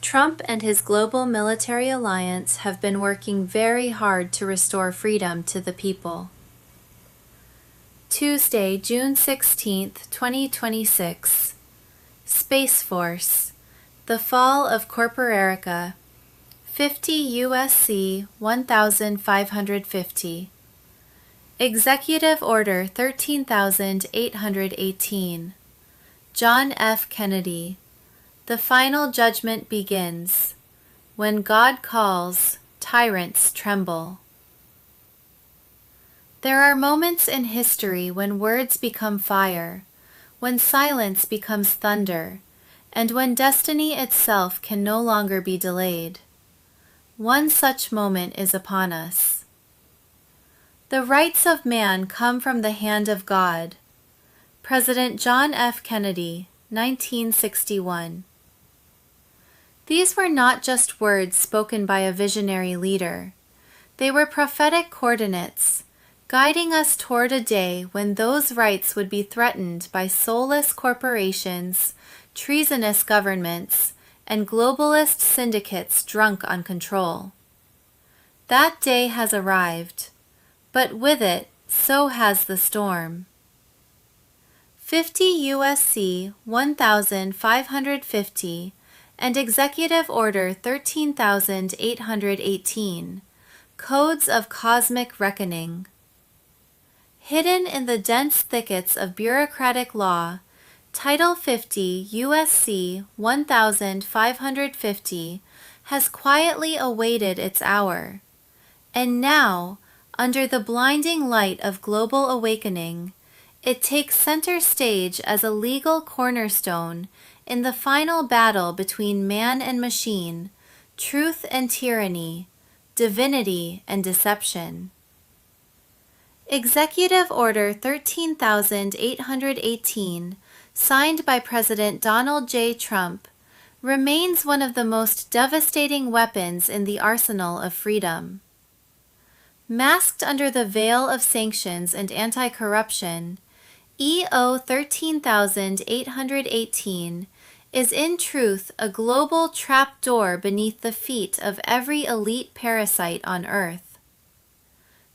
Trump and his global military alliance have been working very hard to restore freedom to the people. Tuesday, June 16, 2026. Space Force. The Fall of Corporarica. 50 U.S.C. 1550. Executive Order 13,818. John F. Kennedy. The final judgment begins. When God calls, tyrants tremble. There are moments in history when words become fire, when silence becomes thunder, and when destiny itself can no longer be delayed. One such moment is upon us. The rights of man come from the hand of God. President John F. Kennedy, 1961. These were not just words spoken by a visionary leader. They were prophetic coordinates, guiding us toward a day when those rights would be threatened by soulless corporations, treasonous governments, and globalist syndicates drunk on control. That day has arrived, but with it, so has the storm. 50 U.S.C. 1550 and Executive Order 13,818, Codes of Cosmic Reckoning. Hidden in the dense thickets of bureaucratic law, Title 50 U.S.C. 1550 has quietly awaited its hour, and now, under the blinding light of global awakening, it takes center stage as a legal cornerstone in the final battle between man and machine, truth and tyranny, divinity and deception. Executive Order 13,818, signed by President Donald J. Trump, remains one of the most devastating weapons in the arsenal of freedom. Masked under the veil of sanctions and anti-corruption, EO 13,818 is in truth a global trapdoor beneath the feet of every elite parasite on Earth.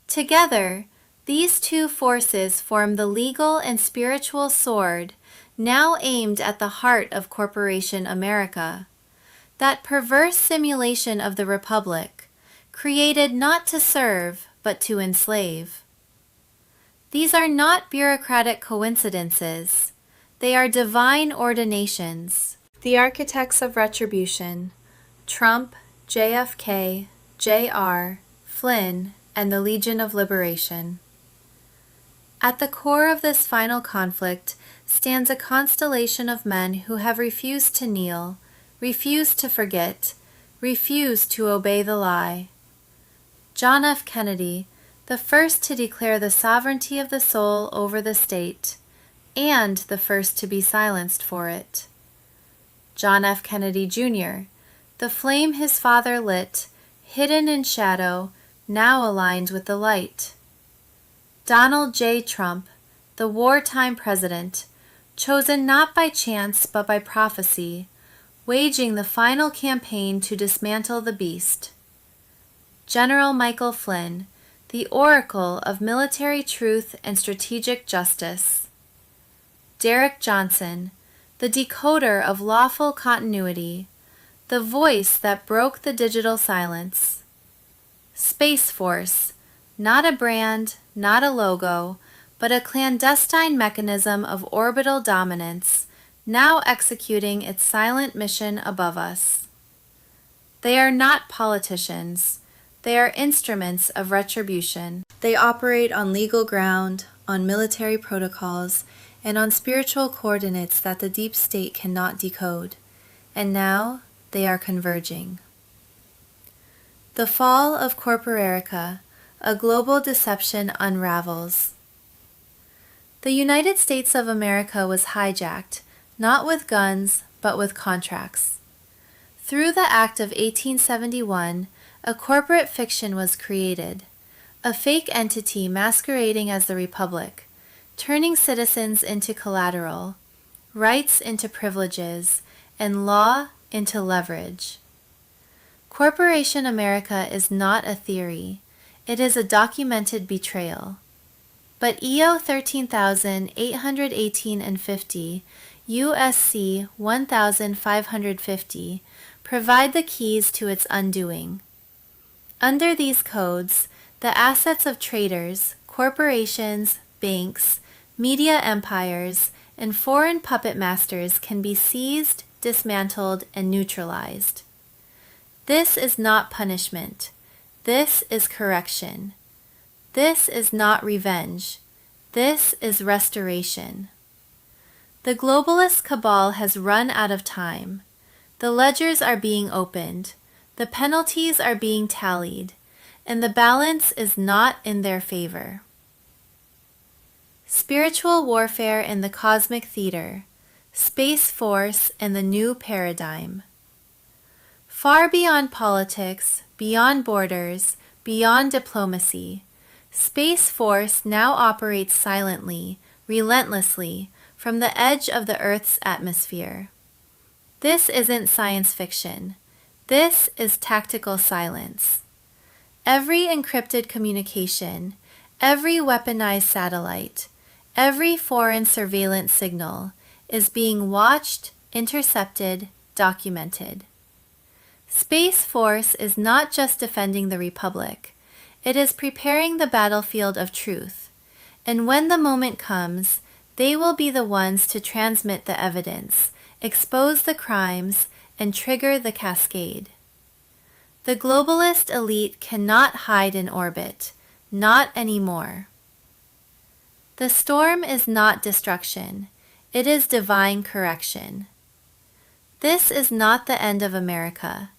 Together, these two forces form the legal and spiritual sword now aimed at the heart of Corporation America, that perverse simulation of the Republic, created not to serve but to enslave. These are not bureaucratic coincidences. They are divine ordinations. The architects of retribution, Trump, JFK, JR, Flynn, and the Legion of Liberation. At the core of this final conflict stands a constellation of men who have refused to kneel, refused to forget, refused to obey the lie. John F. Kennedy, the first to declare the sovereignty of the soul over the state, and the first to be silenced for it. John F. Kennedy, Jr., the flame his father lit, hidden in shadow, now aligned with the light. Donald J. Trump, the wartime president, chosen not by chance but by prophecy, waging the final campaign to dismantle the beast. General Michael Flynn, the oracle of military truth and strategic justice. Derek Johnson, the decoder of lawful continuity, the voice that broke the digital silence. Space Force, not a brand, not a logo, but a clandestine mechanism of orbital dominance, now executing its silent mission above us. They are not politicians. They are instruments of retribution. They operate on legal ground, on military protocols, and on spiritual coordinates that the deep state cannot decode. And now they are converging. The fall of Corporarica, a global deception unravels. The United States of America was hijacked, not with guns, but with contracts. Through the Act of 1871, a corporate fiction was created, a fake entity masquerading as the Republic, turning citizens into collateral, rights into privileges, and law into leverage. Corporation America is not a theory. It is a documented betrayal. But EO 13,818 and 50, USC 1550 provide the keys to its undoing. Under these codes, the assets of traders, corporations, banks, media empires, and foreign puppet masters can be seized, dismantled, and neutralized. This is not punishment. This is correction. This is not revenge. This is restoration. The globalist cabal has run out of time. The ledgers are being opened. The penalties are being tallied, and the balance is not in their favor. Spiritual warfare in the cosmic theater, Space Force and the new paradigm. Far beyond politics, beyond borders, beyond diplomacy, Space Force now operates silently, relentlessly, from the edge of the Earth's atmosphere. This isn't science fiction. This is tactical silence. Every encrypted communication, every weaponized satellite, every foreign surveillance signal is being watched, intercepted, documented. Space Force is not just defending the Republic. It is preparing the battlefield of truth. And when the moment comes, they will be the ones to transmit the evidence, expose the crimes, and trigger the cascade. The globalist elite cannot hide in orbit, not anymore. The storm is not destruction, it is divine correction. This is not the end of America.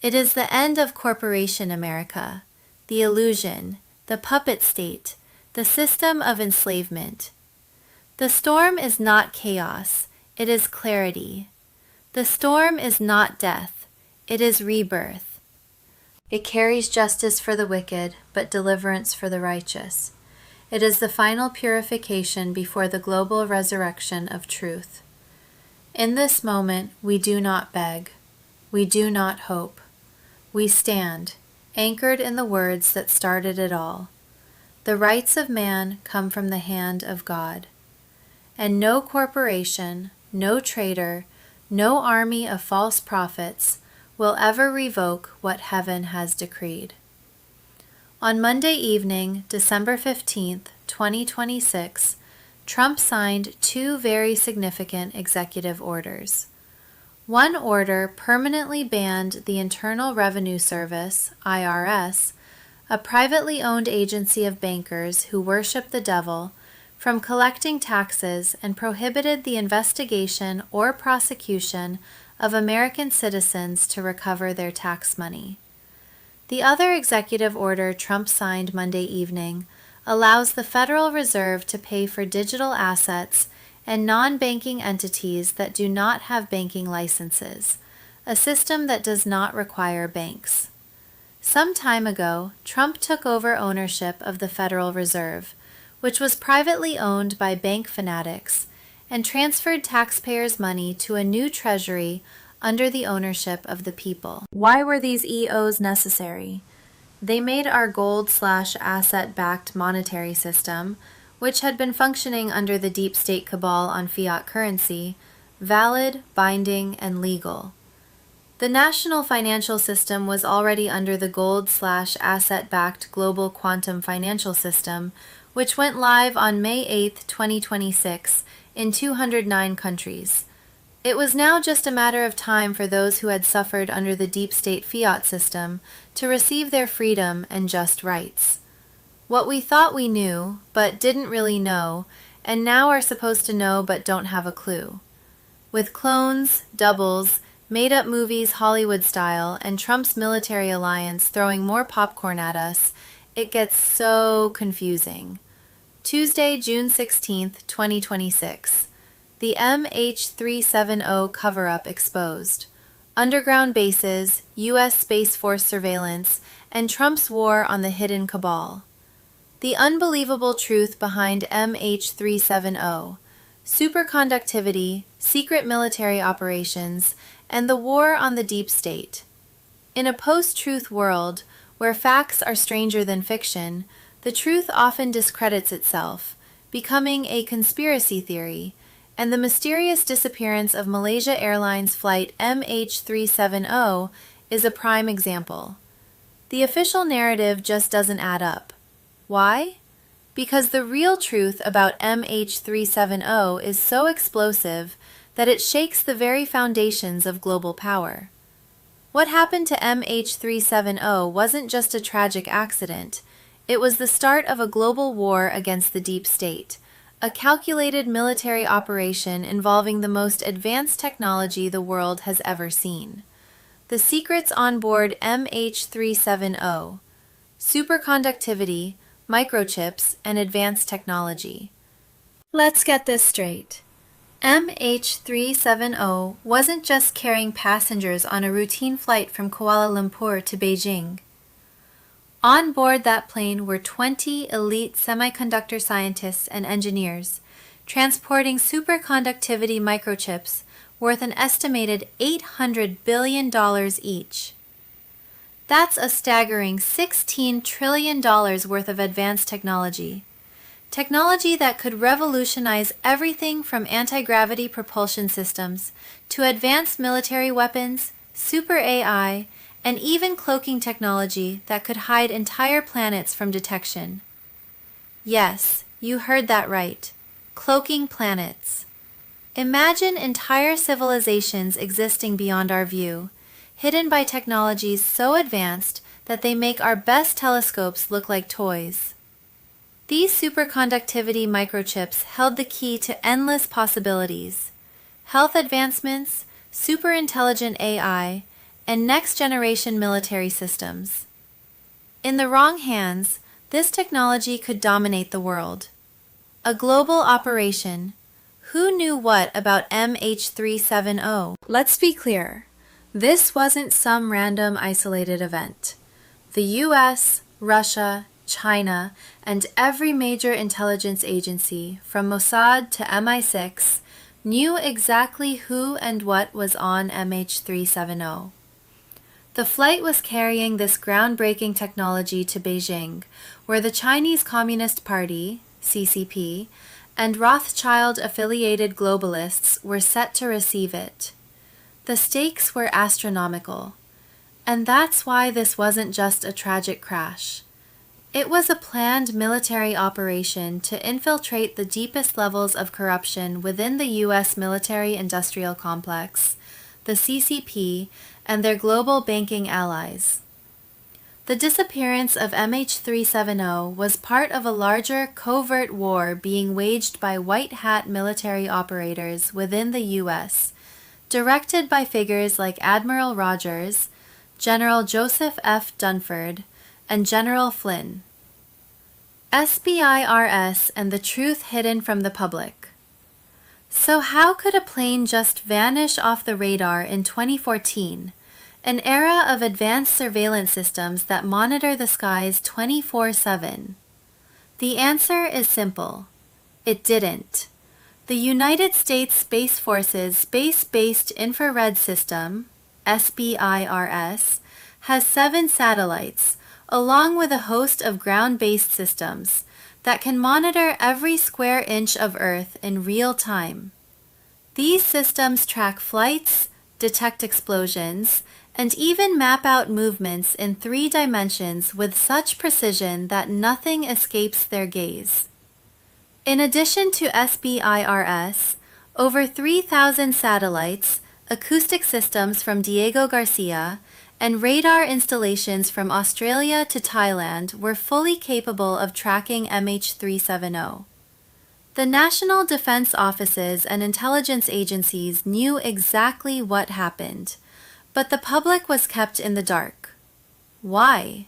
It is the end of Corporation America, the illusion, the puppet state, the system of enslavement. The storm is not chaos, it is clarity. The storm is not death, it is rebirth. It carries justice for the wicked, but deliverance for the righteous. It is the final purification before the global resurrection of truth. In this moment, we do not beg. We do not hope. We stand, anchored in the words that started it all. The rights of man come from the hand of God. And no corporation, no trader, no army of false prophets will ever revoke what heaven has decreed. On Monday evening, December 15th, 2026, Trump signed two very significant executive orders. One order permanently banned the Internal Revenue Service, IRS, a privately owned agency of bankers who worship the devil, from collecting taxes and prohibited the investigation or prosecution of American citizens to recover their tax money. The other executive order Trump signed Monday evening allows the Federal Reserve to pay for digital assets and non-banking entities that do not have banking licenses, a system that does not require banks. Some time ago, Trump took over ownership of the Federal Reserve, which was privately owned by bank fanatics, and transferred taxpayers' money to a new treasury under the ownership of the people. Why were these EOs necessary? They made our gold/asset-backed monetary system, which had been functioning under the deep state cabal on fiat currency, valid, binding, and legal. The national financial system was already under the gold/asset-backed global quantum financial system, which went live on May 8, 2026, in 209 countries. It was now just a matter of time for those who had suffered under the deep state fiat system to receive their freedom and just rights. What we thought we knew, but didn't really know, and now are supposed to know but don't have a clue. With clones, doubles, made-up movies Hollywood style, and Trump's military alliance throwing more popcorn at us, it gets so confusing. Tuesday, June 16th, 2026. The MH370 cover-up exposed. Underground bases, U.S. Space Force surveillance, and Trump's war on the hidden cabal. The unbelievable truth behind MH370, superconductivity, secret military operations, and the war on the deep state. In a post-truth world, where facts are stranger than fiction, the truth often discredits itself, becoming a conspiracy theory, and the mysterious disappearance of Malaysia Airlines flight MH370 is a prime example. The official narrative just doesn't add up. Why? Because the real truth about MH370 is so explosive that it shakes the very foundations of global power. What happened to MH370 wasn't just a tragic accident. It was the start of a global war against the deep state, a calculated military operation involving the most advanced technology the world has ever seen. The secrets on board MH370: superconductivity, microchips, and advanced technology. Let's get this straight. MH370 wasn't just carrying passengers on a routine flight from Kuala Lumpur to Beijing. On board that plane were 20 elite semiconductor scientists and engineers, transporting superconductivity microchips worth an estimated $800 billion each. That's a staggering $16 trillion worth of advanced technology. Technology that could revolutionize everything from anti-gravity propulsion systems to advanced military weapons, super AI, and even cloaking technology that could hide entire planets from detection. Yes, you heard that right. Cloaking planets. Imagine entire civilizations existing beyond our view, hidden by technologies so advanced that they make our best telescopes look like toys. These superconductivity microchips held the key to endless possibilities: health advancements, super-intelligent AI, and next-generation military systems. In the wrong hands, this technology could dominate the world. A global operation. Who knew what about MH370? Let's be clear. This wasn't some random isolated event. The US, Russia, China, and every major intelligence agency, from Mossad to MI6, knew exactly who and what was on MH370. The flight was carrying this groundbreaking technology to Beijing, where the Chinese Communist Party, CCP, and Rothschild-affiliated globalists were set to receive it. The stakes were astronomical, and that's why this wasn't just a tragic crash. It was a planned military operation to infiltrate the deepest levels of corruption within the U.S. military-industrial complex, the CCP, and their global banking allies. The disappearance of MH370 was part of a larger covert war being waged by white-hat military operators within the U.S., directed by figures like Admiral Rogers, General Joseph F. Dunford, and General Flynn. SBIRS and the truth hidden from the public. So how could a plane just vanish off the radar in 2014, an era of advanced surveillance systems that monitor the skies 24/7? The answer is simple. It didn't. The United States Space Force's Space-Based Infrared System, SBIRS, has 7 satellites, along with a host of ground-based systems that can monitor every square inch of Earth in real time. These systems track flights, detect explosions, and even map out movements in 3 dimensions with such precision that nothing escapes their gaze. In addition to SBIRS, over 3,000 satellites, acoustic systems from Diego Garcia, and radar installations from Australia to Thailand were fully capable of tracking MH370. The national defense offices and intelligence agencies knew exactly what happened, but the public was kept in the dark. Why?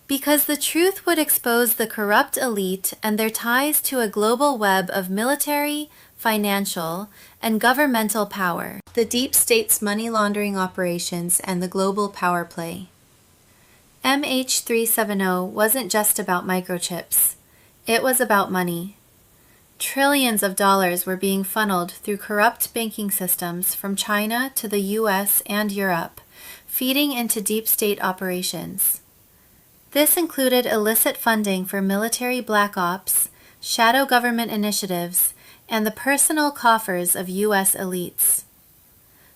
Because the truth would expose the corrupt elite and their ties to a global web of military, financial, and governmental power, the deep state's money laundering operations, and the global power play. MH370 wasn't just about microchips. It was about money. Trillions of dollars were being funneled through corrupt banking systems from China to the US and Europe, feeding into deep state operations. This included illicit funding for military black ops, shadow government initiatives, and the personal coffers of U.S. elites.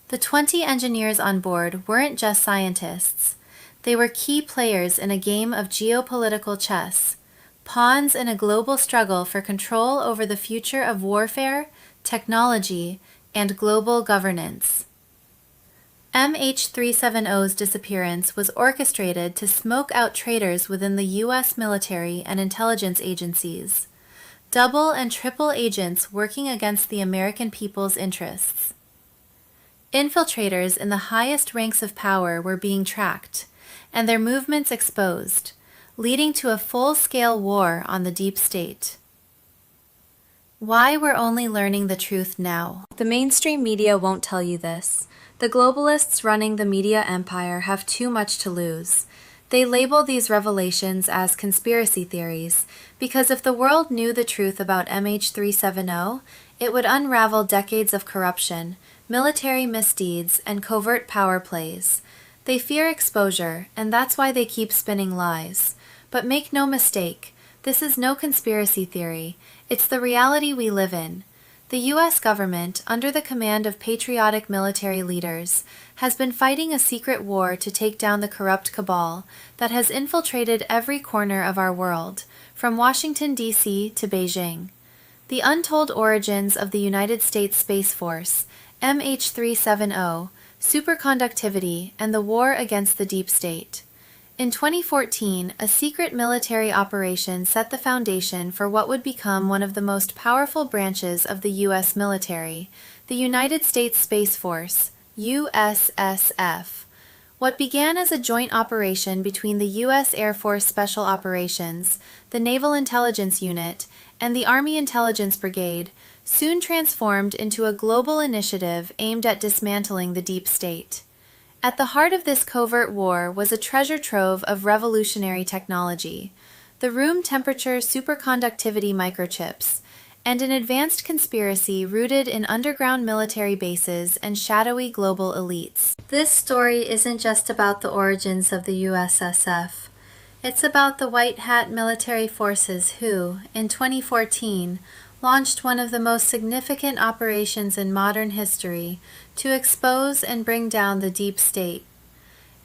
The 20 engineers on board weren't just scientists. They were key players in a game of geopolitical chess, pawns in a global struggle for control over the future of warfare, technology, and global governance. MH370's disappearance was orchestrated to smoke out traitors within the U.S. military and intelligence agencies, double and triple agents working against the American people's interests. Infiltrators in the highest ranks of power were being tracked, and their movements exposed, leading to a full-scale war on the deep state. Why we're only learning the truth now? The mainstream media won't tell you this. The globalists running the media empire have too much to lose. They label these revelations as conspiracy theories because if the world knew the truth about MH370, it would unravel decades of corruption, military misdeeds, and covert power plays. They fear exposure, and that's why they keep spinning lies. But make no mistake, this is no conspiracy theory. It's the reality we live in. The U.S. government, under the command of patriotic military leaders, has been fighting a secret war to take down the corrupt cabal that has infiltrated every corner of our world, from Washington, D.C. to Beijing. The untold origins of the United States Space Force, MH370, superconductivity, and the war against the deep state. In 2014, a secret military operation set the foundation for what would become one of the most powerful branches of the U.S. military, the United States Space Force, USSF. What began as a joint operation between the U.S. Air Force Special Operations, the Naval Intelligence Unit, and the Army Intelligence Brigade soon transformed into a global initiative aimed at dismantling the deep state. At the heart of this covert war was a treasure trove of revolutionary technology, the room temperature superconductivity microchips, and an advanced conspiracy rooted in underground military bases and shadowy global elites. This story isn't just about the origins of the USSF. It's about the white hat military forces who, in 2014, launched one of the most significant operations in modern history to expose and bring down the deep state.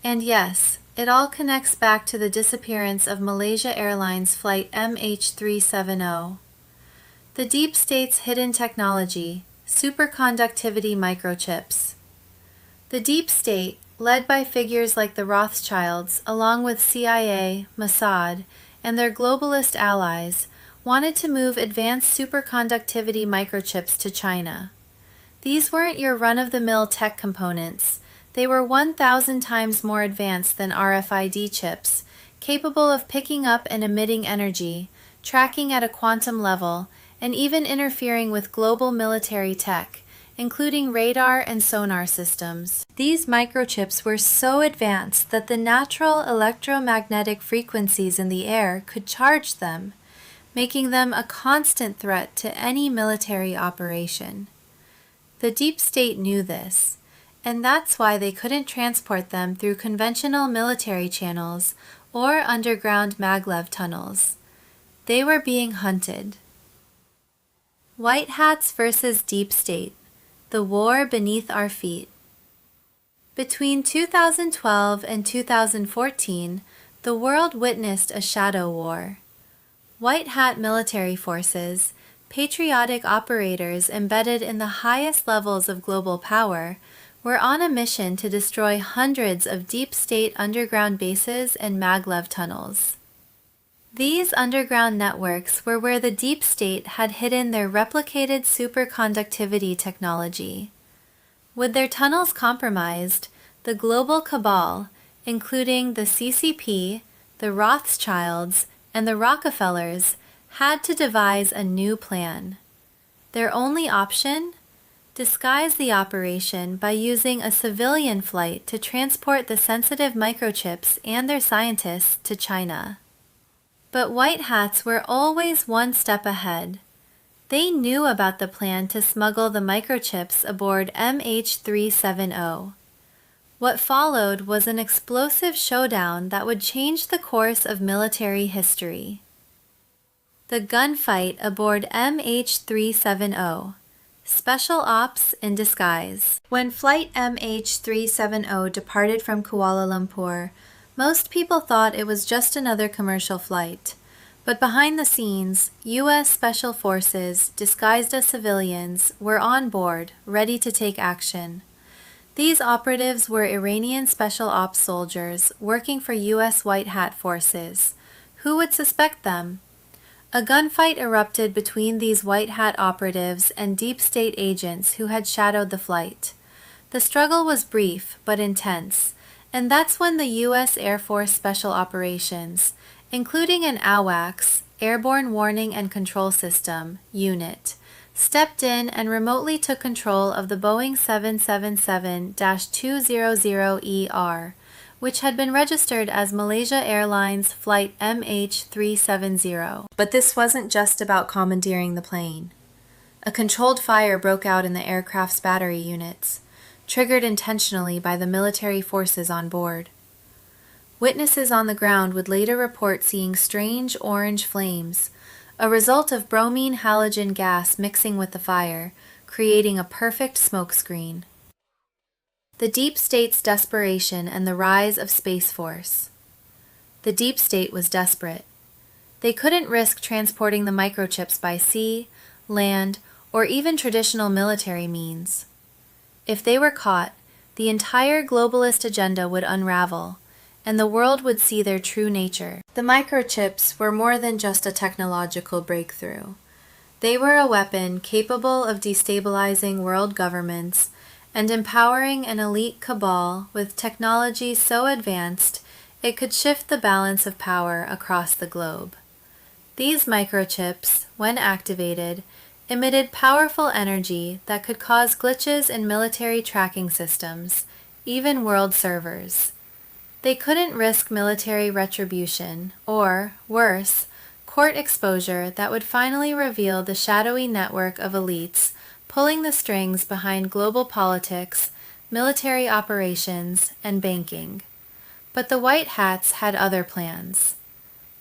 And yes, it all connects back to the disappearance of Malaysia Airlines flight MH370. The deep state's hidden technology, superconductivity microchips. The deep state, led by figures like the Rothschilds, along with CIA, Mossad, and their globalist allies, wanted to move advanced superconductivity microchips to China. These weren't your run-of-the-mill tech components. They were 1,000 times more advanced than RFID chips, capable of picking up and emitting energy, tracking at a quantum level, and even interfering with global military tech, including radar and sonar systems. These microchips were so advanced that the natural electromagnetic frequencies in the air could charge them, making them a constant threat to any military operation. The deep state knew this, and that's why they couldn't transport them through conventional military channels or underground maglev tunnels. They were being hunted. White hats versus deep state, the war beneath our feet. Between 2012 and 2014, the world witnessed a shadow war. White hat military forces, patriotic operators embedded in the highest levels of global power, were on a mission to destroy hundreds of deep state underground bases and maglev tunnels. These underground networks were where the deep state had hidden their replicated superconductivity technology. With their tunnels compromised, the global cabal, including the CCP, the Rothschilds, and the Rockefellers, had to devise a new plan. Their only option? Disguise the operation by using a civilian flight to transport the sensitive microchips and their scientists to China. But white hats were always one step ahead. They knew about the plan to smuggle the microchips aboard MH370. What followed was an explosive showdown that would change the course of military history. The gunfight aboard MH370. Special Ops in Disguise. When Flight MH370 departed from Kuala Lumpur, most people thought it was just another commercial flight. But behind the scenes, U.S. Special Forces, disguised as civilians, were on board, ready to take action. These operatives were Iranian Special Ops soldiers working for U.S. White Hat forces. Who would suspect them? A gunfight erupted between these White Hat operatives and deep state agents who had shadowed the flight. The struggle was brief but intense, and that's when the U.S. Air Force Special Operations, including an AWACS, Airborne Warning and Control System, unit, stepped in and remotely took control of the Boeing 777-200ER, which had been registered as Malaysia Airlines Flight MH370. But this wasn't just about commandeering the plane. A controlled fire broke out in the aircraft's battery units, triggered intentionally by the military forces on board. Witnesses on the ground would later report seeing strange orange flames, a result of bromine halogen gas mixing with the fire, creating a perfect smokescreen. The Deep State's desperation and the rise of Space Force. The Deep State was desperate. They couldn't risk transporting the microchips by sea, land, or even traditional military means. If they were caught, the entire globalist agenda would unravel, and the world would see their true nature. The microchips were more than just a technological breakthrough. They were a weapon capable of destabilizing world governments and empowering an elite cabal with technology so advanced it could shift the balance of power across the globe. These microchips, when activated, emitted powerful energy that could cause glitches in military tracking systems, even world servers. They couldn't risk military retribution or, worse, court exposure that would finally reveal the shadowy network of elites pulling the strings behind global politics, military operations, and banking. But the White Hats had other plans.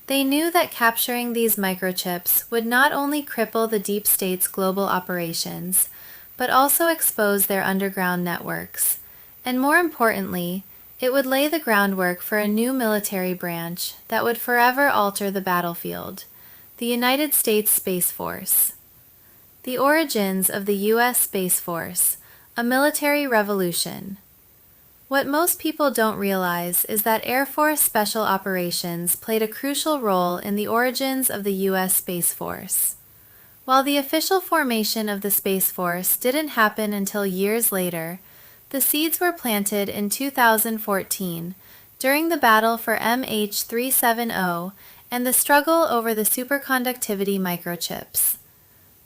They knew that capturing these microchips would not only cripple the Deep State's global operations, but also expose their underground networks, and more importantly, it would lay the groundwork for a new military branch that would forever alter the battlefield, the United States Space Force. The origins of the U.S. Space Force, a military revolution. What most people don't realize is that Air Force Special Operations played a crucial role in the origins of the U.S. Space Force. While the official formation of the Space Force didn't happen until years later, the seeds were planted in 2014 during the battle for MH370 and the struggle over the superconductivity microchips.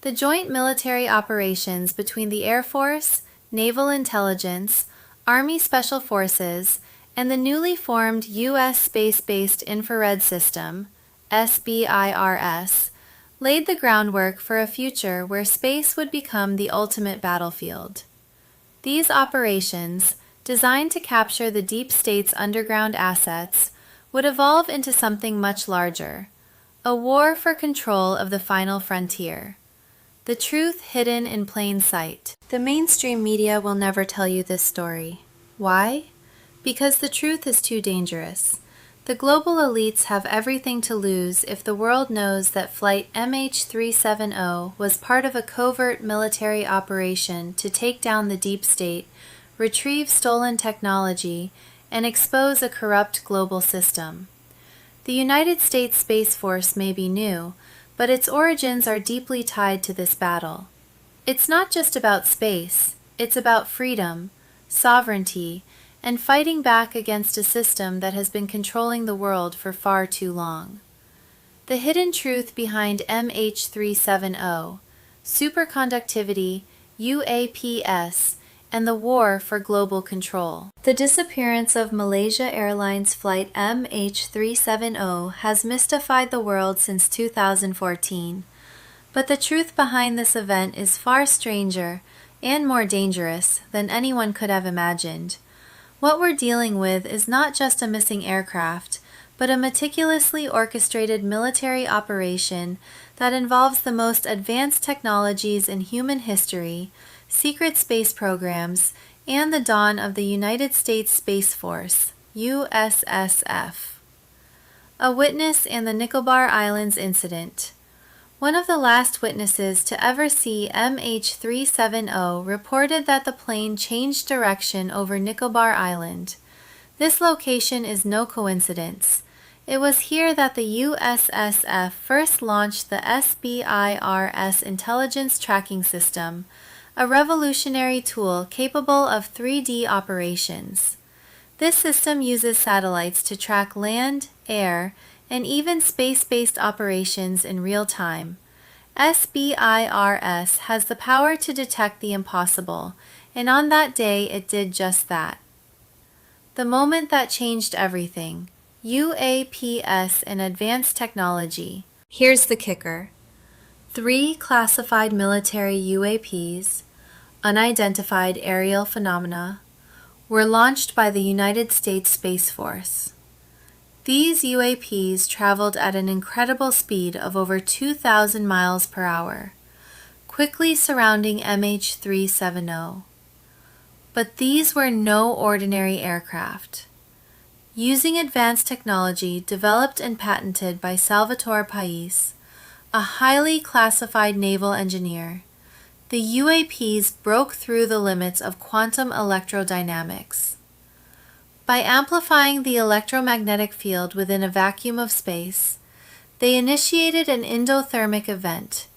The joint military operations between the Air Force, Naval Intelligence, Army Special Forces, and the newly formed U.S. Space-Based Infrared System, SBIRS, laid the groundwork for a future where space would become the ultimate battlefield. These operations, designed to capture the Deep State's underground assets, would evolve into something much larger, a war for control of the final frontier. The truth hidden in plain sight. The mainstream media will never tell you this story. Why? Because the truth is too dangerous. The global elites have everything to lose if the world knows that Flight MH370 was part of a covert military operation to take down the Deep State, retrieve stolen technology, and expose a corrupt global system. The United States Space Force may be new, but its origins are deeply tied to this battle. It's not just about space, it's about freedom, sovereignty, and fighting back against a system that has been controlling the world for far too long. The hidden truth behind MH370, superconductivity, UAPS, and the war for global control. The disappearance of Malaysia Airlines Flight MH370 has mystified the world since 2014, but the truth behind this event is far stranger and more dangerous than anyone could have imagined. What we're dealing with is not just a missing aircraft, but a meticulously orchestrated military operation that involves the most advanced technologies in human history, secret space programs, and the dawn of the United States Space Force, USSF. A witness in the Nicobar Islands incident. One of the last witnesses to ever see MH370 reported that the plane changed direction over Nicobar Island. This location is no coincidence. It was here that the USSF first launched the SBIRS Intelligence Tracking System, a revolutionary tool capable of 3D operations. This system uses satellites to track land, air, and even space-based operations in real time. SBIRS has the power to detect the impossible, and on that day it did just that. The moment that changed everything. UAPS and advanced technology. Here's the kicker. 3 classified military UAPs, unidentified aerial phenomena, were launched by the United States Space Force. These UAPs traveled at an incredible speed of over 2,000 miles per hour, quickly surrounding MH370. But these were no ordinary aircraft. Using advanced technology developed and patented by Salvatore Pais, a highly classified naval engineer, the UAPs broke through the limits of quantum electrodynamics. By amplifying the electromagnetic field within a vacuum of space, they initiated an endothermic event,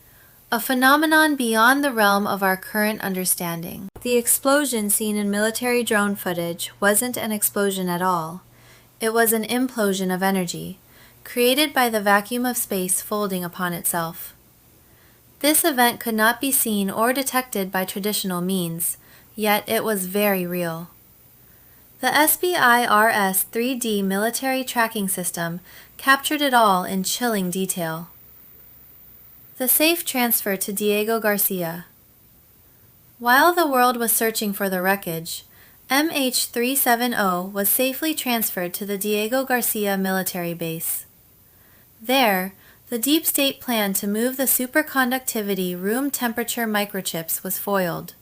a phenomenon beyond the realm of our current understanding. The explosion seen in military drone footage wasn't an explosion at all. It was an implosion of energy, created by the vacuum of space folding upon itself. This event could not be seen or detected by traditional means, yet it was very real. The SBIRS 3D military tracking system captured it all in chilling detail. The safe transfer to Diego Garcia. While the world was searching for the wreckage, MH370 was safely transferred to the Diego Garcia military base. There, the deep state plan to move the superconductivity room temperature microchips was foiled.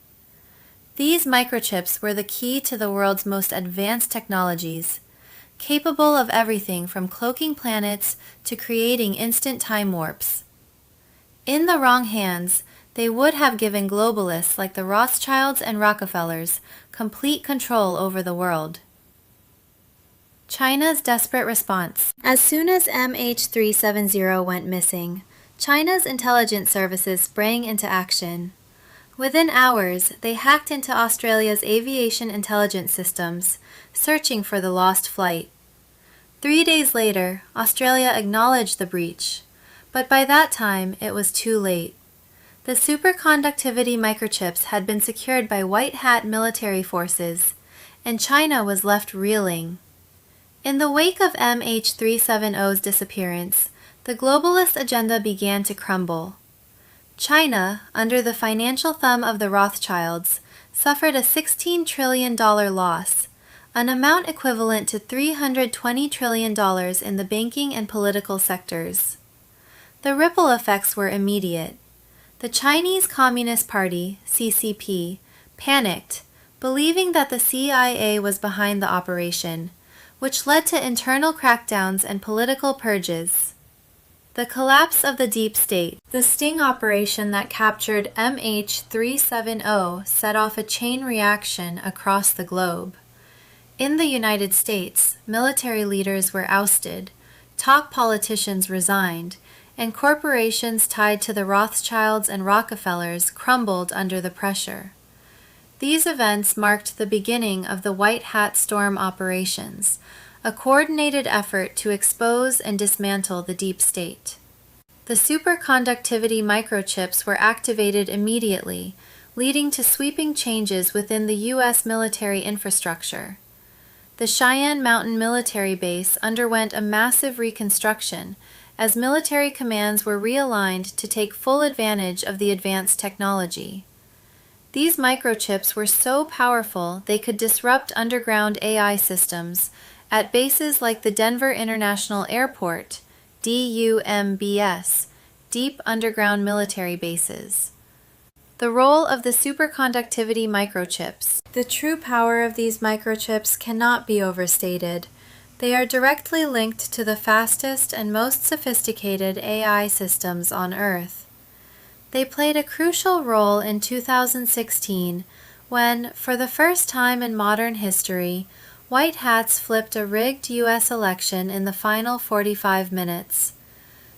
These microchips were the key to the world's most advanced technologies, capable of everything from cloaking planets to creating instant time warps. In the wrong hands, they would have given globalists like the Rothschilds and Rockefellers complete control over the world. China's desperate response. As soon as MH370 went missing, China's intelligence services sprang into action. Within hours, they hacked into Australia's aviation intelligence systems, searching for the lost flight. 3 days later, Australia acknowledged the breach, but by that time it was too late. The superconductivity microchips had been secured by white hat military forces, and China was left reeling. In the wake of MH370's disappearance, the globalist agenda began to crumble. China, under the financial thumb of the Rothschilds, suffered a $16 trillion loss, an amount equivalent to $320 trillion in the banking and political sectors. The ripple effects were immediate. The Chinese Communist Party, CCP, panicked, believing that the CIA was behind the operation, which led to internal crackdowns and political purges. The collapse of the deep state. The sting operation that captured MH370 set off a chain reaction across the globe. In the United States, military leaders were ousted, top politicians resigned, and corporations tied to the Rothschilds and Rockefellers crumbled under the pressure. These events marked the beginning of the White Hat Storm operations, a coordinated effort to expose and dismantle the deep state. The superconductivity microchips were activated immediately, leading to sweeping changes within the U.S. military infrastructure. The Cheyenne Mountain Military Base underwent a massive reconstruction as military commands were realigned to take full advantage of the advanced technology. These microchips were so powerful they could disrupt underground AI systems at bases like the Denver International Airport, DUMBS, deep underground military bases. The role of the superconductivity microchips. The true power of these microchips cannot be overstated. They are directly linked to the fastest and most sophisticated AI systems on Earth. They played a crucial role in 2016 when, for the first time in modern history, white hats flipped a rigged U.S. election in the final 45 minutes.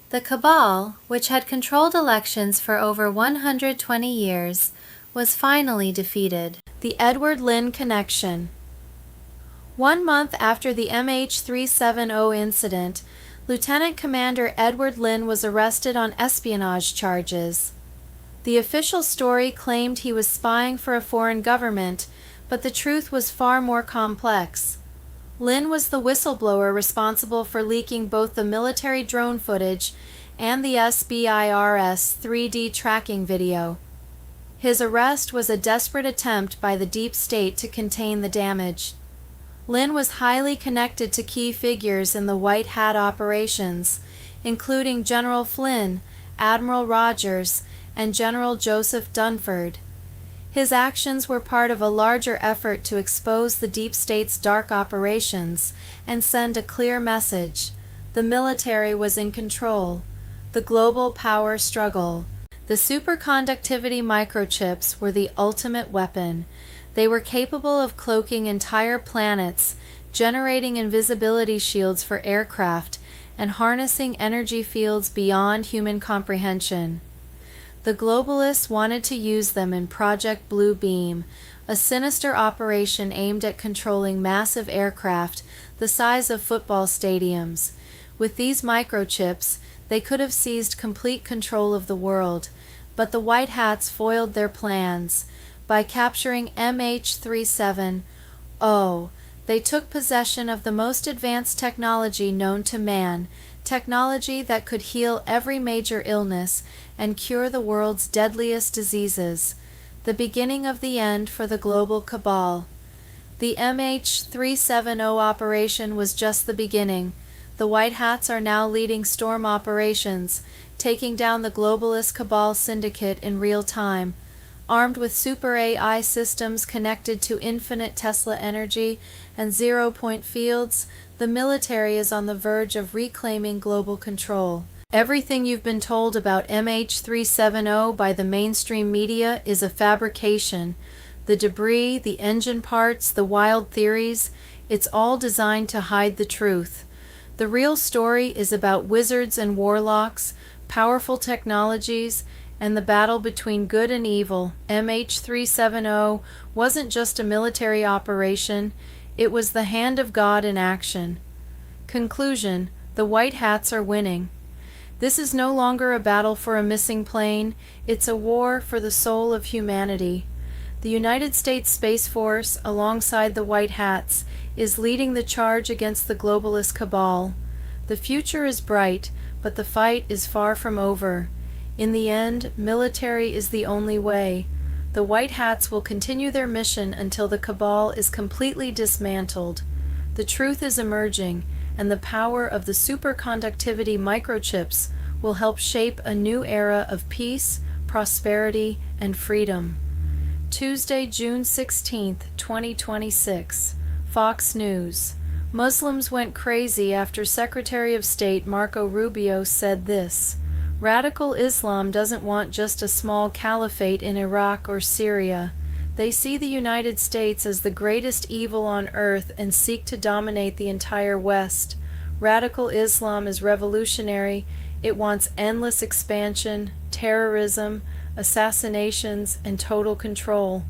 The cabal, which had controlled elections for over 120 years, was finally defeated. The Edward Lynn Connection. 1 month after the MH370 incident, Lieutenant Commander Edward Lynn was arrested on espionage charges. The official story claimed he was spying for a foreign government, but the truth was far more complex. Lynn was the whistleblower responsible for leaking both the military drone footage and the SBIRS 3D tracking video. His arrest was a desperate attempt by the deep state to contain the damage. Lynn was highly connected to key figures in the White Hat operations, including General Flynn, Admiral Rogers, and General Joseph Dunford. His actions were part of a larger effort to expose the deep state's dark operations and send a clear message. The military was in control. The global power struggle. The superconductivity microchips were the ultimate weapon. They were capable of cloaking entire planets, generating invisibility shields for aircraft, and harnessing energy fields beyond human comprehension. The globalists wanted to use them in Project Blue Beam, a sinister operation aimed at controlling massive aircraft the size of football stadiums. With these microchips, they could have seized complete control of the world, but the White Hats foiled their plans. By capturing MH370, they took possession of the most advanced technology known to man, technology that could heal every major illness and cure the world's deadliest diseases, the beginning of the end for the global cabal. The MH370 operation was just the beginning. The White Hats are now leading storm operations, taking down the globalist cabal syndicate in real time. Armed with super AI systems connected to infinite Tesla energy and zero-point fields, the military is on the verge of reclaiming global control. Everything you've been told about MH370 by the mainstream media is a fabrication. The debris, the engine parts, the wild theories, it's all designed to hide the truth. The real story is about wizards and warlocks, powerful technologies, and the battle between good and evil. MH370 wasn't just a military operation, it was the hand of God in action. Conclusion: the White Hats are winning. This is no longer a battle for a missing plane, it's a war for the soul of humanity. The United States Space Force, alongside the White Hats, is leading the charge against the globalist cabal. The future is bright, but the fight is far from over. In the end, military is the only way. The White Hats will continue their mission until the cabal is completely dismantled. The truth is emerging, and the power of the superconductivity microchips will help shape a new era of peace, prosperity, and freedom. Tuesday, June 16, 2026. Fox News. Muslims went crazy after Secretary of State Marco Rubio said this: "Radical Islam doesn't want just a small caliphate in Iraq or Syria. They see the United States as the greatest evil on earth and seek to dominate the entire West. Radical Islam is revolutionary. It wants endless expansion, terrorism, assassinations, and total control.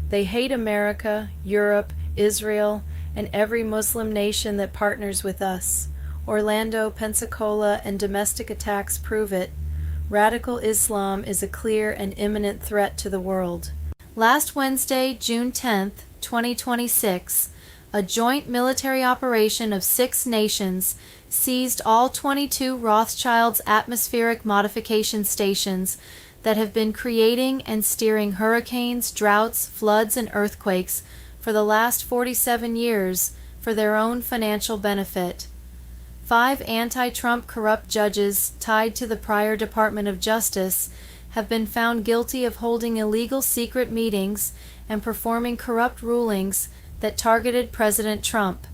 They hate America, Europe, Israel, and every Muslim nation that partners with us. Orlando, Pensacola, and domestic attacks prove it. Radical Islam is a clear and imminent threat to the world." Last Wednesday, June 10, 2026, a joint military operation of 6 nations seized all 22 Rothschild's atmospheric modification stations that have been creating and steering hurricanes, droughts, floods, and earthquakes for the last 47 years for their own financial benefit. 5 anti-Trump corrupt judges tied to the prior Department of Justice have been found guilty of holding illegal secret meetings and performing corrupt rulings that targeted President Trump.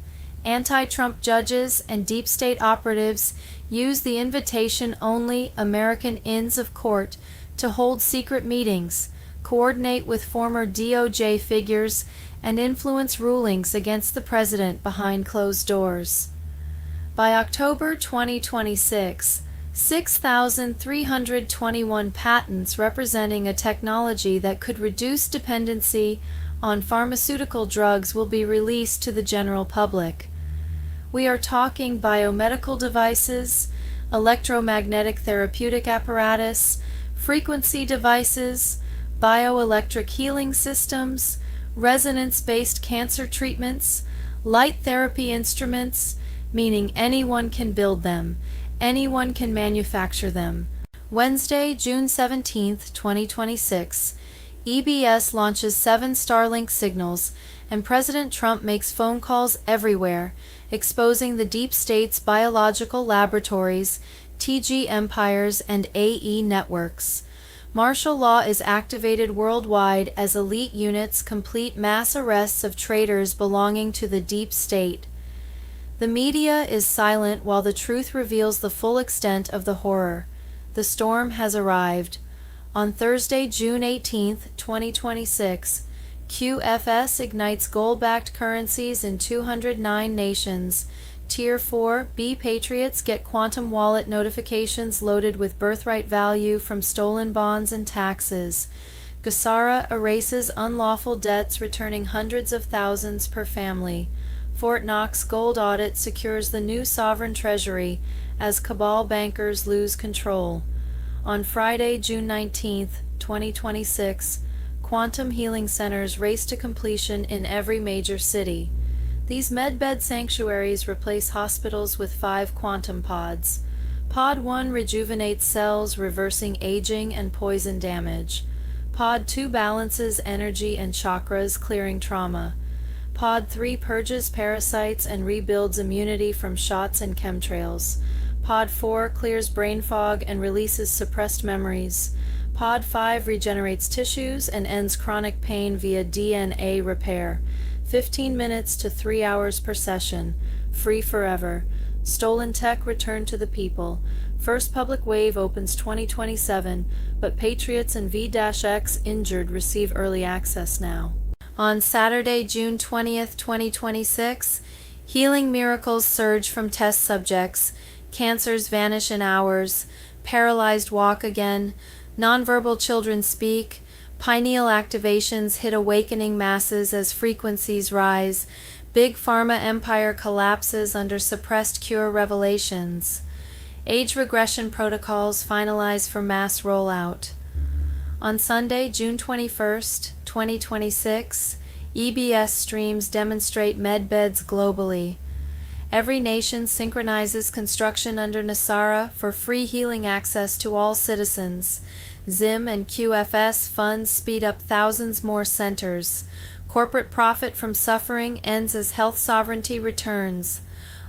Anti-Trump judges and deep state operatives use the invitation-only American Inns of Court to hold secret meetings, coordinate with former DOJ figures, and influence rulings against the president behind closed doors. By October 2026, 6,321 patents representing a technology that could reduce dependency on pharmaceutical drugs will be released to the general public. We are talking biomedical devices, electromagnetic therapeutic apparatus, frequency devices, bioelectric healing systems, resonance-based cancer treatments, light therapy instruments, meaning anyone can build them, anyone can manufacture them. Wednesday, June 17, 2026, EBS launches 7 Starlink signals, and President Trump makes phone calls everywhere, exposing the deep state's biological laboratories, TG empires, and AE networks. Martial law is activated worldwide as elite units complete mass arrests of traitors belonging to the deep state. The media is silent while the truth reveals the full extent of the horror. The storm has arrived. On Thursday, June 18, 2026, QFS ignites gold-backed currencies in 209 nations. Tier 4 B patriots get quantum wallet notifications loaded with birthright value from stolen bonds and taxes. GCR erases unlawful debts, returning hundreds of thousands per family. Fort Knox gold audit secures the new sovereign treasury as cabal bankers lose control. On Friday, June 19, 2026, quantum healing centers race to completion in every major city. These medbed sanctuaries replace hospitals with 5 quantum pods. Pod 1 rejuvenates cells, reversing aging and poison damage. Pod 2 balances energy and chakras, clearing trauma. Pod 3 purges parasites and rebuilds immunity from shots and chemtrails. Pod 4 clears brain fog and releases suppressed memories. Pod 5 regenerates tissues and ends chronic pain via DNA repair. 15 minutes to 3 hours per session. Free forever. Stolen tech returned to the people. First public wave opens 2027, but Patriots and V-X injured receive early access now. On Saturday, June 20th, 2026, healing miracles surge from test subjects, cancers vanish in hours, paralyzed walk again, nonverbal children speak, pineal activations hit awakening masses as frequencies rise, big pharma empire collapses under suppressed cure revelations, age regression protocols finalized for mass rollout. On Sunday, June 21st, 2026, EBS streams demonstrate medbeds globally. Every nation synchronizes construction under NESARA for free healing access to all citizens. ZIM and QFS funds speed up thousands more centers. Corporate profit from suffering ends as health sovereignty returns.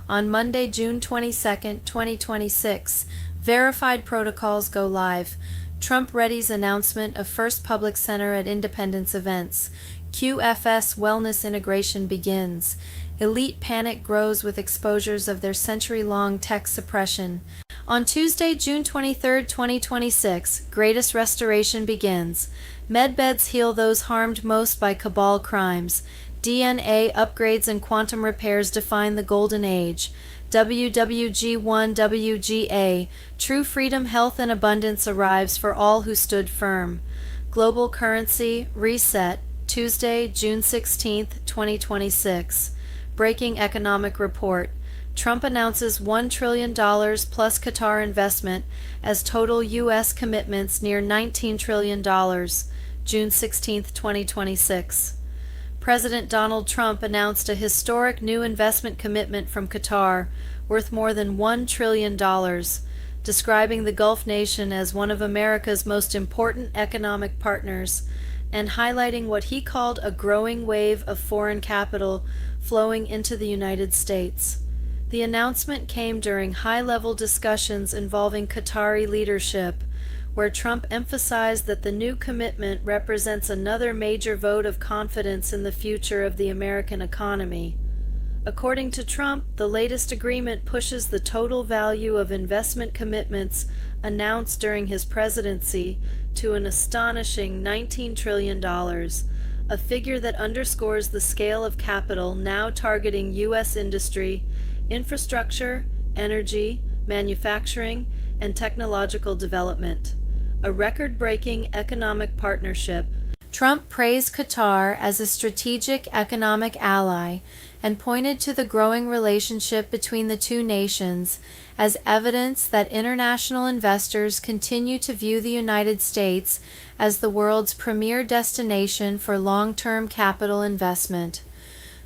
On Monday, June 22, 2026, verified protocols go live. Trump readies announcement of first public center at Independence events. QFS wellness integration begins. Elite panic grows with exposures of their century-long tech suppression. On Tuesday, June 23, 2026, greatest restoration begins. Medbeds heal those harmed most by cabal crimes. DNA upgrades and quantum repairs define the golden age. WWG1 WGA, true freedom, health, and abundance arrives for all who stood firm. Global currency reset, Tuesday, June 16, 2026. Breaking economic report. Trump announces $1 trillion plus Qatar investment as total U.S. commitments near $19 trillion, June 16, 2026. President Donald Trump announced a historic new investment commitment from Qatar worth more than $1 trillion. describing the Gulf nation as one of America's most important economic partners and highlighting what he called a growing wave of foreign capital flowing into the United States. The announcement came during high-level discussions involving Qatari leadership, where Trump emphasized that the new commitment represents another major vote of confidence in the future of the American economy. According to Trump, the latest agreement pushes the total value of investment commitments announced during his presidency to an astonishing $19 trillion, a figure that underscores the scale of capital now targeting U.S. industry, infrastructure, energy, manufacturing, and technological development. A record-breaking economic partnership. Trump praised Qatar as a strategic economic ally and pointed to the growing relationship between the two nations as evidence that international investors continue to view the United States as the world's premier destination for long-term capital investment.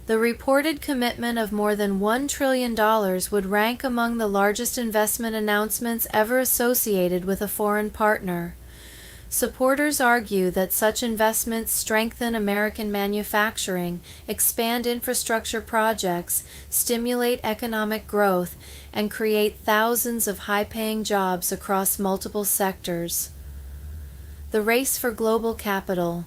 The reported commitment of more than $1 trillion would rank among the largest investment announcements ever associated with a foreign partner. Supporters argue that such investments strengthen American manufacturing, expand infrastructure projects, stimulate economic growth, and create thousands of high-paying jobs across multiple sectors. The race for global capital.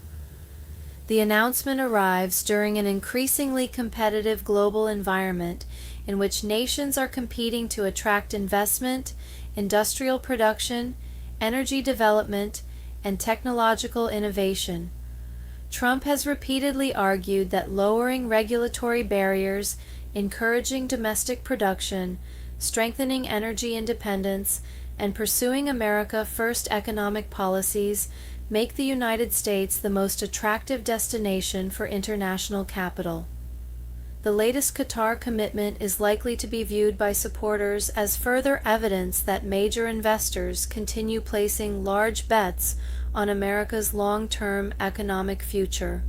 The announcement arrives during an increasingly competitive global environment in which nations are competing to attract investment, industrial production, energy development, and technological innovation. Trump has repeatedly argued that lowering regulatory barriers, encouraging domestic production, strengthening energy independence, and pursuing America First economic policies make the United States the most attractive destination for international capital. The latest Qatar commitment is likely to be viewed by supporters as further evidence that major investors continue placing large bets on America's long-term economic future.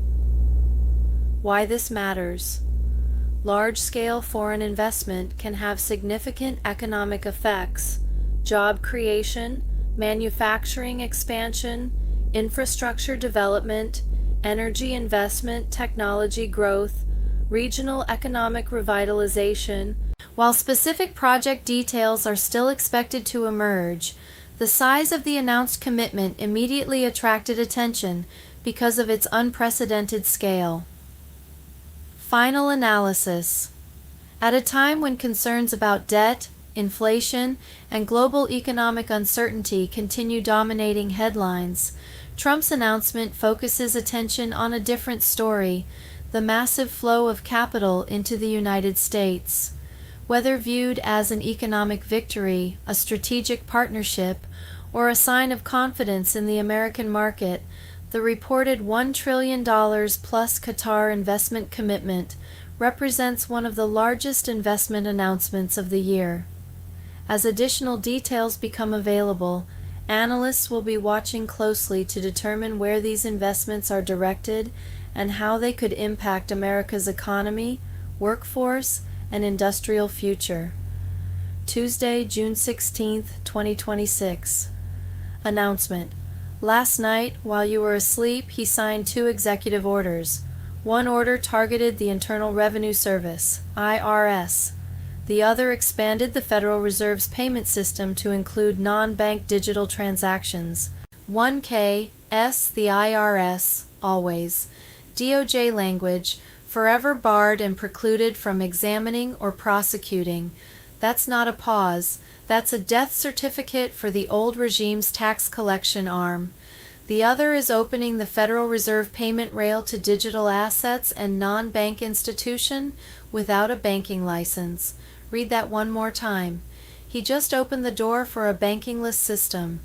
Why this matters. Large-scale foreign investment can have significant economic effects: job creation, manufacturing expansion, infrastructure development, energy investment, technology growth, regional economic revitalization. While specific project details are still expected to emerge, the size of the announced commitment immediately attracted attention because of its unprecedented scale. Final analysis. At a time when concerns about debt, inflation, and global economic uncertainty continue dominating headlines, Trump's announcement focuses attention on a different story: the massive flow of capital into the United States. Whether viewed as an economic victory, a strategic partnership, or a sign of confidence in the American market, the reported $1 trillion plus Qatar investment commitment represents one of the largest investment announcements of the year. As additional details become available, analysts will be watching closely to determine where these investments are directed and how they could impact America's economy, workforce, and industrial future. Tuesday, June 16, 2026. Announcement. Last night, while you were asleep, he signed 2 executive orders. One order targeted the Internal Revenue Service, IRS. The other expanded the Federal Reserve's payment system to include non-bank digital transactions. 1K, S, the IRS, always. DOJ language, forever barred and precluded from examining or prosecuting. That's not a pause. That's a death certificate for the old regime's tax collection arm. The other is opening the Federal Reserve payment rail to digital assets and non-bank institution without a banking license. Read that one more time. He just opened the door for a bankingless system.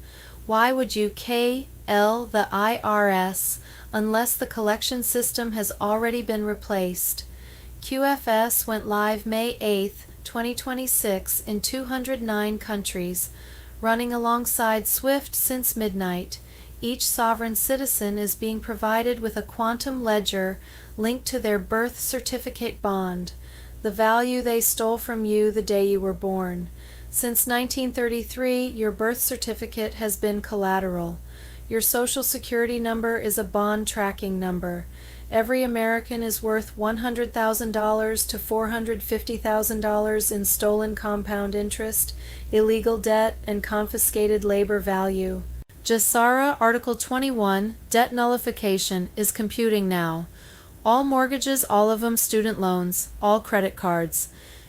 Why would you KL the IRS unless the collection system has already been replaced? QFS went live May 8, 2026 in 209 countries, running alongside SWIFT since midnight. Each sovereign citizen is being provided with a quantum ledger linked to their birth certificate bond, the value they stole from you the day you were born. Since 1933, your birth certificate has been collateral. Your Social Security number is a bond tracking number. Every American is worth $100,000 to $450,000 in stolen compound interest, illegal debt, and confiscated labor value. GCR Article 21, Debt Nullification, is computing now. All mortgages, all of them student loans, all credit cards.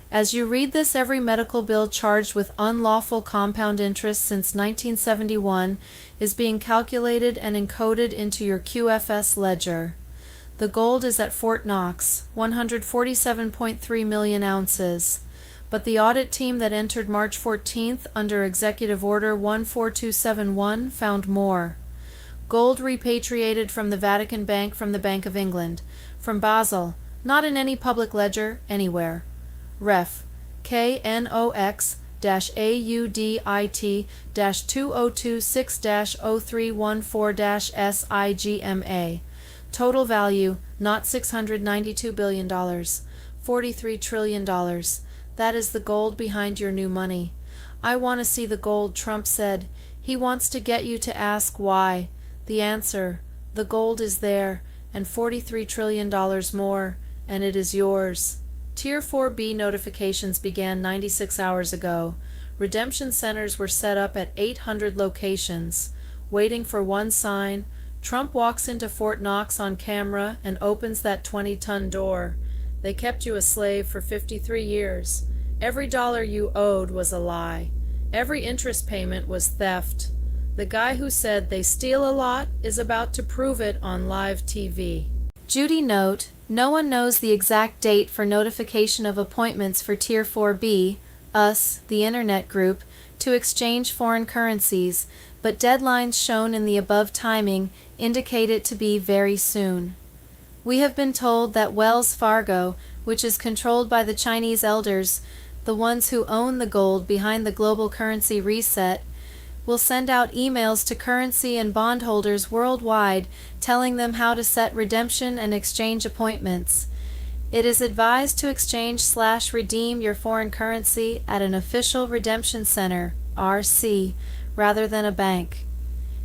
As you read this, every medical bill charged with unlawful compound interest since 1971 is being calculated and encoded into your QFS ledger. The gold is at Fort Knox, 147.3 million ounces. But the audit team that entered March 14th under Executive Order 14271 found more. Gold repatriated from the Vatican Bank from the Bank of England, from Basel, not in any public ledger, anywhere. Ref. KNOX-AUDIT-2026-0314-SIGMA. Total value, not $692 billion, $43 trillion. That is the gold behind your new money. I want to see the gold, Trump said. He wants to get you to ask why. The answer, the gold is there, and $43 trillion more, and it is yours. Tier 4B notifications began 96 hours ago. Redemption centers were set up at 800 locations. Waiting for one sign, Trump walks into Fort Knox on camera and opens that 20-ton door. They kept you a slave for 53 years. Every dollar you owed was a lie. Every interest payment was theft. The guy who said they steal a lot is about to prove it on live TV. Judy note, no one knows the exact date for notification of appointments for Tier 4B, us, the Internet group, to exchange foreign currencies, but deadlines shown in the above timing indicate it to be very soon. We have been told that Wells Fargo, which is controlled by the Chinese elders, the ones who own the gold behind the global currency reset, will send out emails to currency and bondholders worldwide telling them how to set redemption and exchange appointments. It is advised to exchange/redeem your foreign currency at an official redemption center, RC, rather than a bank.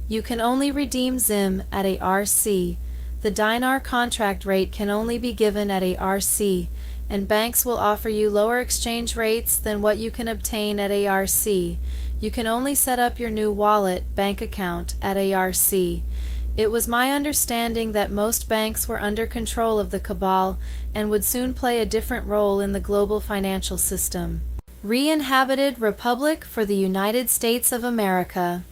You can only redeem ZIM at a RC. The dinar contract rate can only be given at a RC, and banks will offer you lower exchange rates than what you can obtain at a RC. You can only set up your new wallet bank account at ARC. It was my understanding that most banks were under control of the cabal and would soon play a different role in the global financial system. Re-inhabited Republic for the United States of America.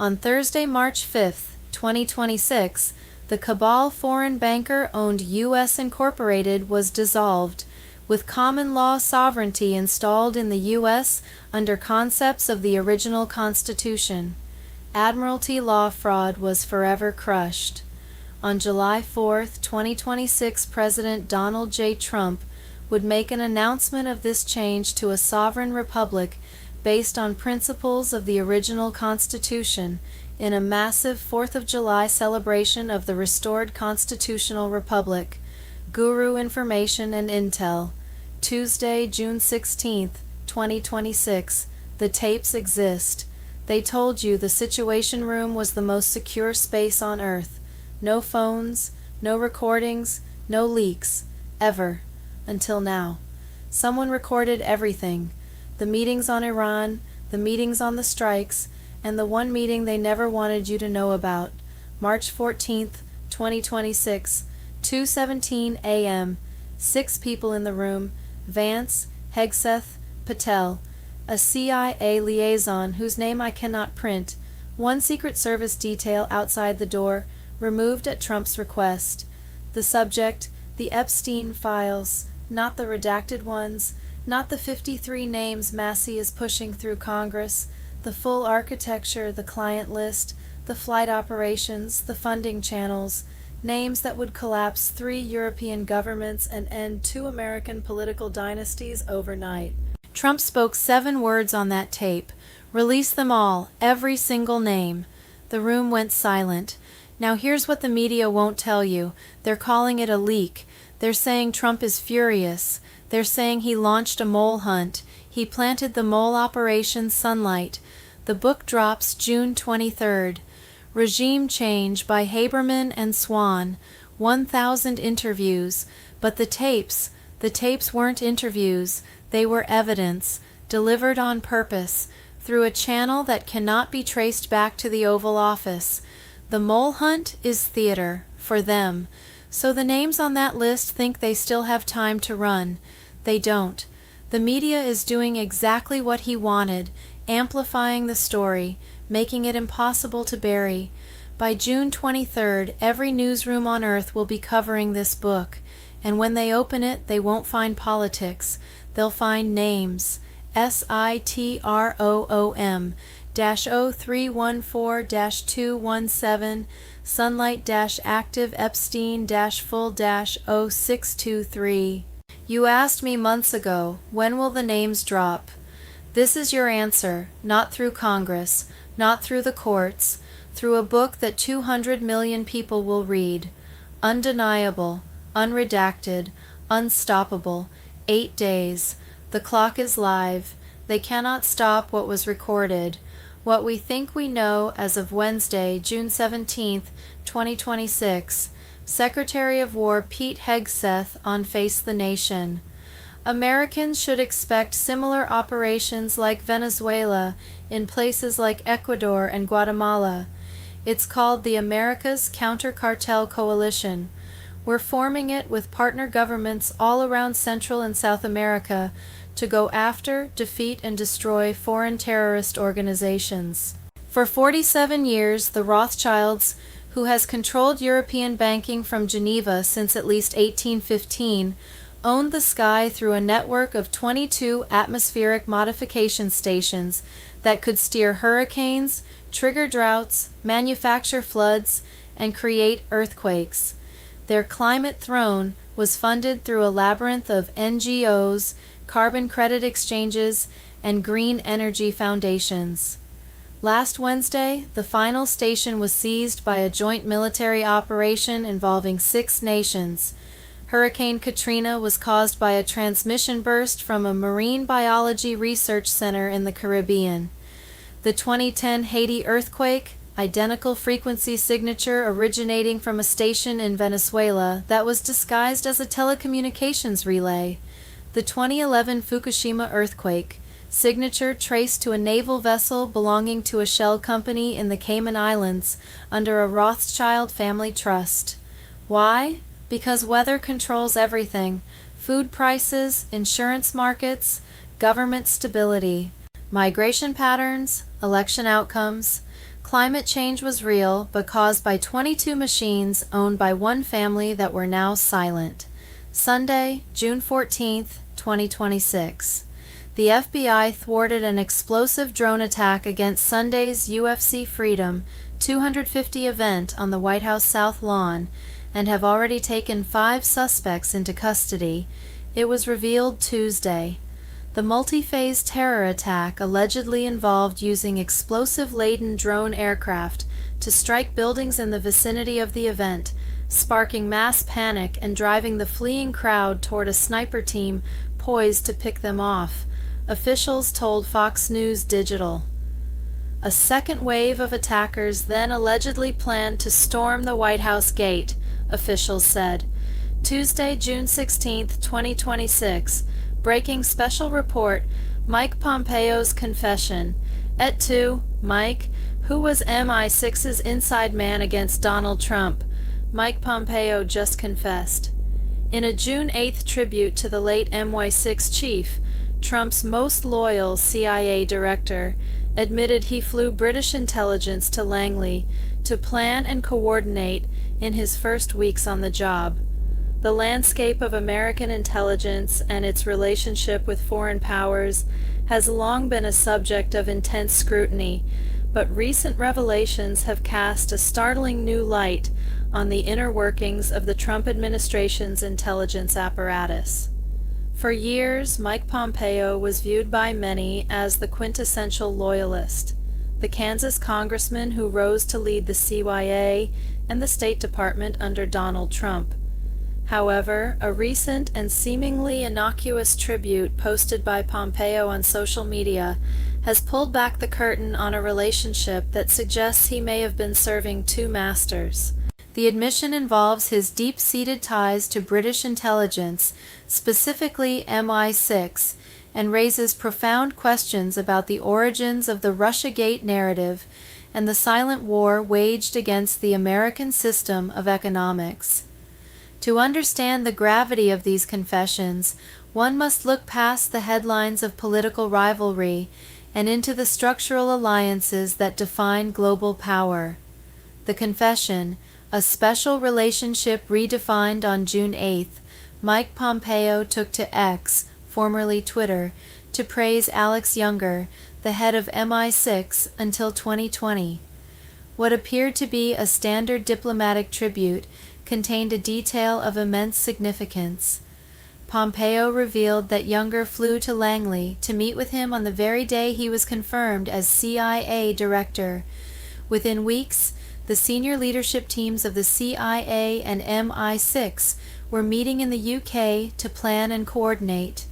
On Thursday, March 5th, 2026, the cabal foreign banker-owned U.S. Incorporated was dissolved, with common law sovereignty installed in the U.S. under concepts of the original Constitution. Admiralty law fraud was forever crushed. On July 4, 2026, President Donald J. Trump would make an announcement of this change to a sovereign republic based on principles of the original Constitution in a massive 4th of July celebration of the restored constitutional republic. Guru Information and Intel. Tuesday, June 16, 2026. The tapes exist. They told you the Situation Room was the most secure space on Earth. No phones, no recordings, no leaks. Ever. Until now. Someone recorded everything. The meetings on Iran, the meetings on the strikes, and the one meeting they never wanted you to know about. March 14, 2026. 2:17 a.m. 6 people in the room. Vance, Hegseth, Patel, a CIA liaison whose name I cannot print, one Secret Service detail outside the door, removed at Trump's request. The subject, the Epstein files, not the redacted ones, not the 53 names Massey is pushing through Congress, the full architecture, the client list, the flight operations, the funding channels, names that would collapse 3 European governments and end 2 American political dynasties overnight. Trump spoke 7 words on that tape. Release them all, every single name. The room went silent. Now here's what the media won't tell you. They're calling it a leak. They're saying Trump is furious. They're saying he launched a mole hunt. he planted the mole Operation Sunlight. The book drops June 23rd. Regime Change by Haberman and Swan. 1,000 interviews. But the tapes weren't interviews. They were evidence, delivered on purpose, through a channel that cannot be traced back to the Oval Office. The mole hunt is theater, for them. So the names on that list think they still have time to run. They don't. The media is doing exactly what he wanted, amplifying the story, making it impossible to bury. By June 23rd, every newsroom on Earth will be covering this book, and when they open it, they won't find politics. They'll find names. SITROOM -0314-217 Sunlight-Active Epstein-Full-0623. You asked me months ago, when will the names drop? This is your answer, not through Congress, not through the courts, through a book that 200 million people will read. Undeniable, unredacted, unstoppable. 8 days. The clock is live. They cannot stop what was recorded. What we think we know as of Wednesday, June 17th, 2026. Secretary of War Pete Hegseth on Face the Nation. Americans should expect similar operations like Venezuela in places like Ecuador and Guatemala. It's called the America's Counter-Cartel Coalition. We're forming it with partner governments all around Central and South America to go after, defeat, and destroy foreign terrorist organizations. For 47 years, the Rothschilds, who has controlled European banking from Geneva since at least 1815, owned the sky through a network of 22 atmospheric modification stations that could steer hurricanes, trigger droughts, manufacture floods, and create earthquakes. Their climate throne was funded through a labyrinth of NGOs, carbon credit exchanges, and green energy foundations. Last Wednesday, the final station was seized by a joint military operation involving 6 nations. Hurricane Katrina was caused by a transmission burst from a marine biology research center in the Caribbean. The 2010 Haiti earthquake, identical frequency signature originating from a station in Venezuela that was disguised as a telecommunications relay. The 2011 Fukushima earthquake, signature traced to a naval vessel belonging to a shell company in the Cayman Islands under a Rothschild family trust. Why? Because weather controls everything: food prices, insurance markets, government stability, migration patterns, election outcomes. Climate change was real, but caused by 22 machines owned by one family that were now silent. Sunday, June 14th, 2026. The FBI thwarted an explosive drone attack against Sunday's UFC Freedom 250 event on the White House South Lawn and have already taken 5 suspects into custody. It was revealed Tuesday. The multi-phase terror attack allegedly involved using explosive-laden drone aircraft to strike buildings in the vicinity of the event, sparking mass panic and driving the fleeing crowd toward a sniper team poised to pick them off, officials told Fox News Digital. A second wave of attackers then allegedly planned to storm the White House gate, officials said. Tuesday, June 16, 2026. Breaking special report, Mike Pompeo's confession. Et tu, Mike, who was MI6's inside man against Donald Trump. Mike Pompeo just confessed. In a June 8th tribute to the late MI6 chief, Trump's most loyal CIA director admitted he flew British intelligence to Langley to plan and coordinate in his first weeks on the job. The landscape of American intelligence and its relationship with foreign powers has long been a subject of intense scrutiny, but recent revelations have cast a startling new light on the inner workings of the Trump administration's intelligence apparatus. For years, Mike Pompeo was viewed by many as the quintessential loyalist, the Kansas congressman who rose to lead the CYA and the State Department under Donald Trump. However, a recent and seemingly innocuous tribute posted by Pompeo on social media has pulled back the curtain on a relationship that suggests he may have been serving two masters. The admission involves his deep-seated ties to British intelligence, specifically MI6, and raises profound questions about the origins of the Russiagate narrative and the silent war waged against the American system of economics. To understand the gravity of these confessions, one must look past the headlines of political rivalry and into the structural alliances that define global power. The confession, a special relationship redefined on June 8th, Mike Pompeo took to X, formerly Twitter, to praise Alex Younger, the head of MI6, until 2020. What appeared to be a standard diplomatic tribute contained a detail of immense significance. Pompeo revealed that Younger flew to Langley to meet with him on the very day he was confirmed as CIA director. Within weeks, the senior leadership teams of the CIA and MI6 were meeting in the UK to plan and coordinate.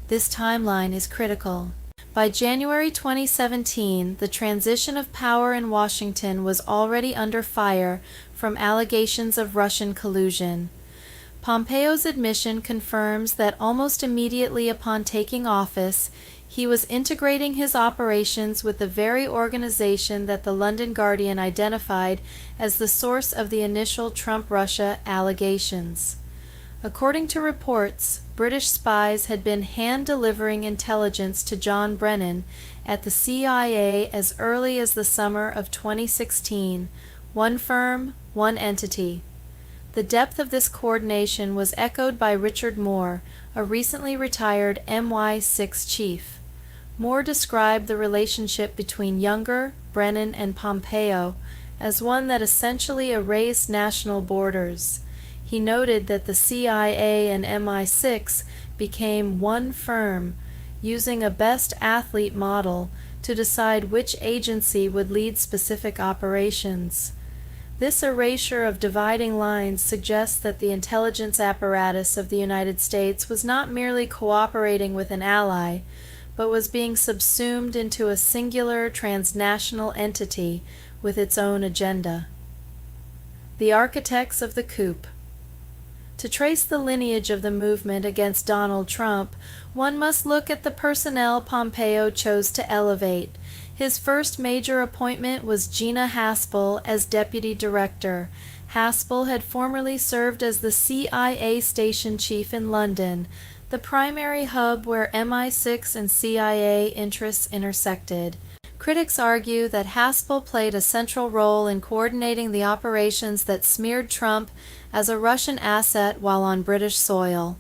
This timeline is critical. By January 2017, the transition of power in Washington was already under fire from allegations of Russian collusion. Pompeo's admission confirms that almost immediately upon taking office, he was integrating his operations with the very organization that the London Guardian identified as the source of the initial Trump-Russia allegations. According to reports, British spies had been hand-delivering intelligence to John Brennan at the CIA as early as the summer of 2016, one firm, one entity. The depth of this coordination was echoed by Richard Moore, a recently retired MI6 chief. Moore described the relationship between Younger, Brennan, and Pompeo as one that essentially erased national borders. He noted that the CIA and MI6 became one firm, using a best athlete model to decide which agency would lead specific operations. This erasure of dividing lines suggests that the intelligence apparatus of the United States was not merely cooperating with an ally, but was being subsumed into a singular transnational entity with its own agenda. The architects of the coup. To trace the lineage of the movement against Donald Trump, one must look at the personnel Pompeo chose to elevate. His first major appointment was Gina Haspel as deputy director. Haspel had formerly served as the CIA station chief in London, the primary hub where MI6 and CIA interests intersected. Critics argue that Haspel played a central role in coordinating the operations that smeared Trump as a Russian asset while on British soil.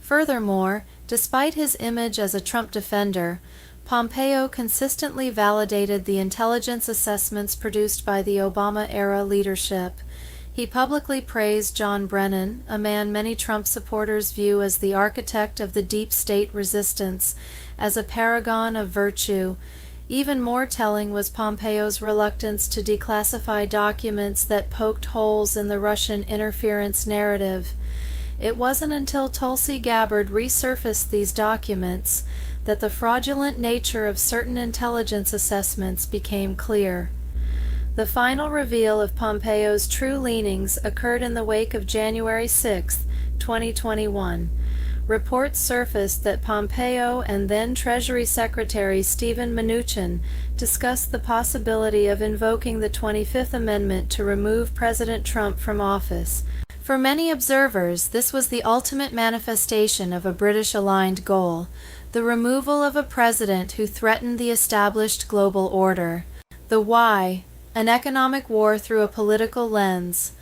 Furthermore, despite his image as a Trump defender, Pompeo consistently validated the intelligence assessments produced by the Obama-era leadership. He publicly praised John Brennan, a man many Trump supporters view as the architect of the deep state resistance, as a paragon of virtue. Even more telling was Pompeo's reluctance to declassify documents that poked holes in the Russian interference narrative. It wasn't until Tulsi Gabbard resurfaced these documents that the fraudulent nature of certain intelligence assessments became clear. The final reveal of Pompeo's true leanings occurred in the wake of January 6, 2021. Reports surfaced that Pompeo and then Treasury Secretary Steven Mnuchin discussed the possibility of invoking the 25th Amendment to remove President Trump from office. For many observers, this was the ultimate manifestation of a British-aligned goal, the removal of a president who threatened the established global order. The why, an economic war through a political lens.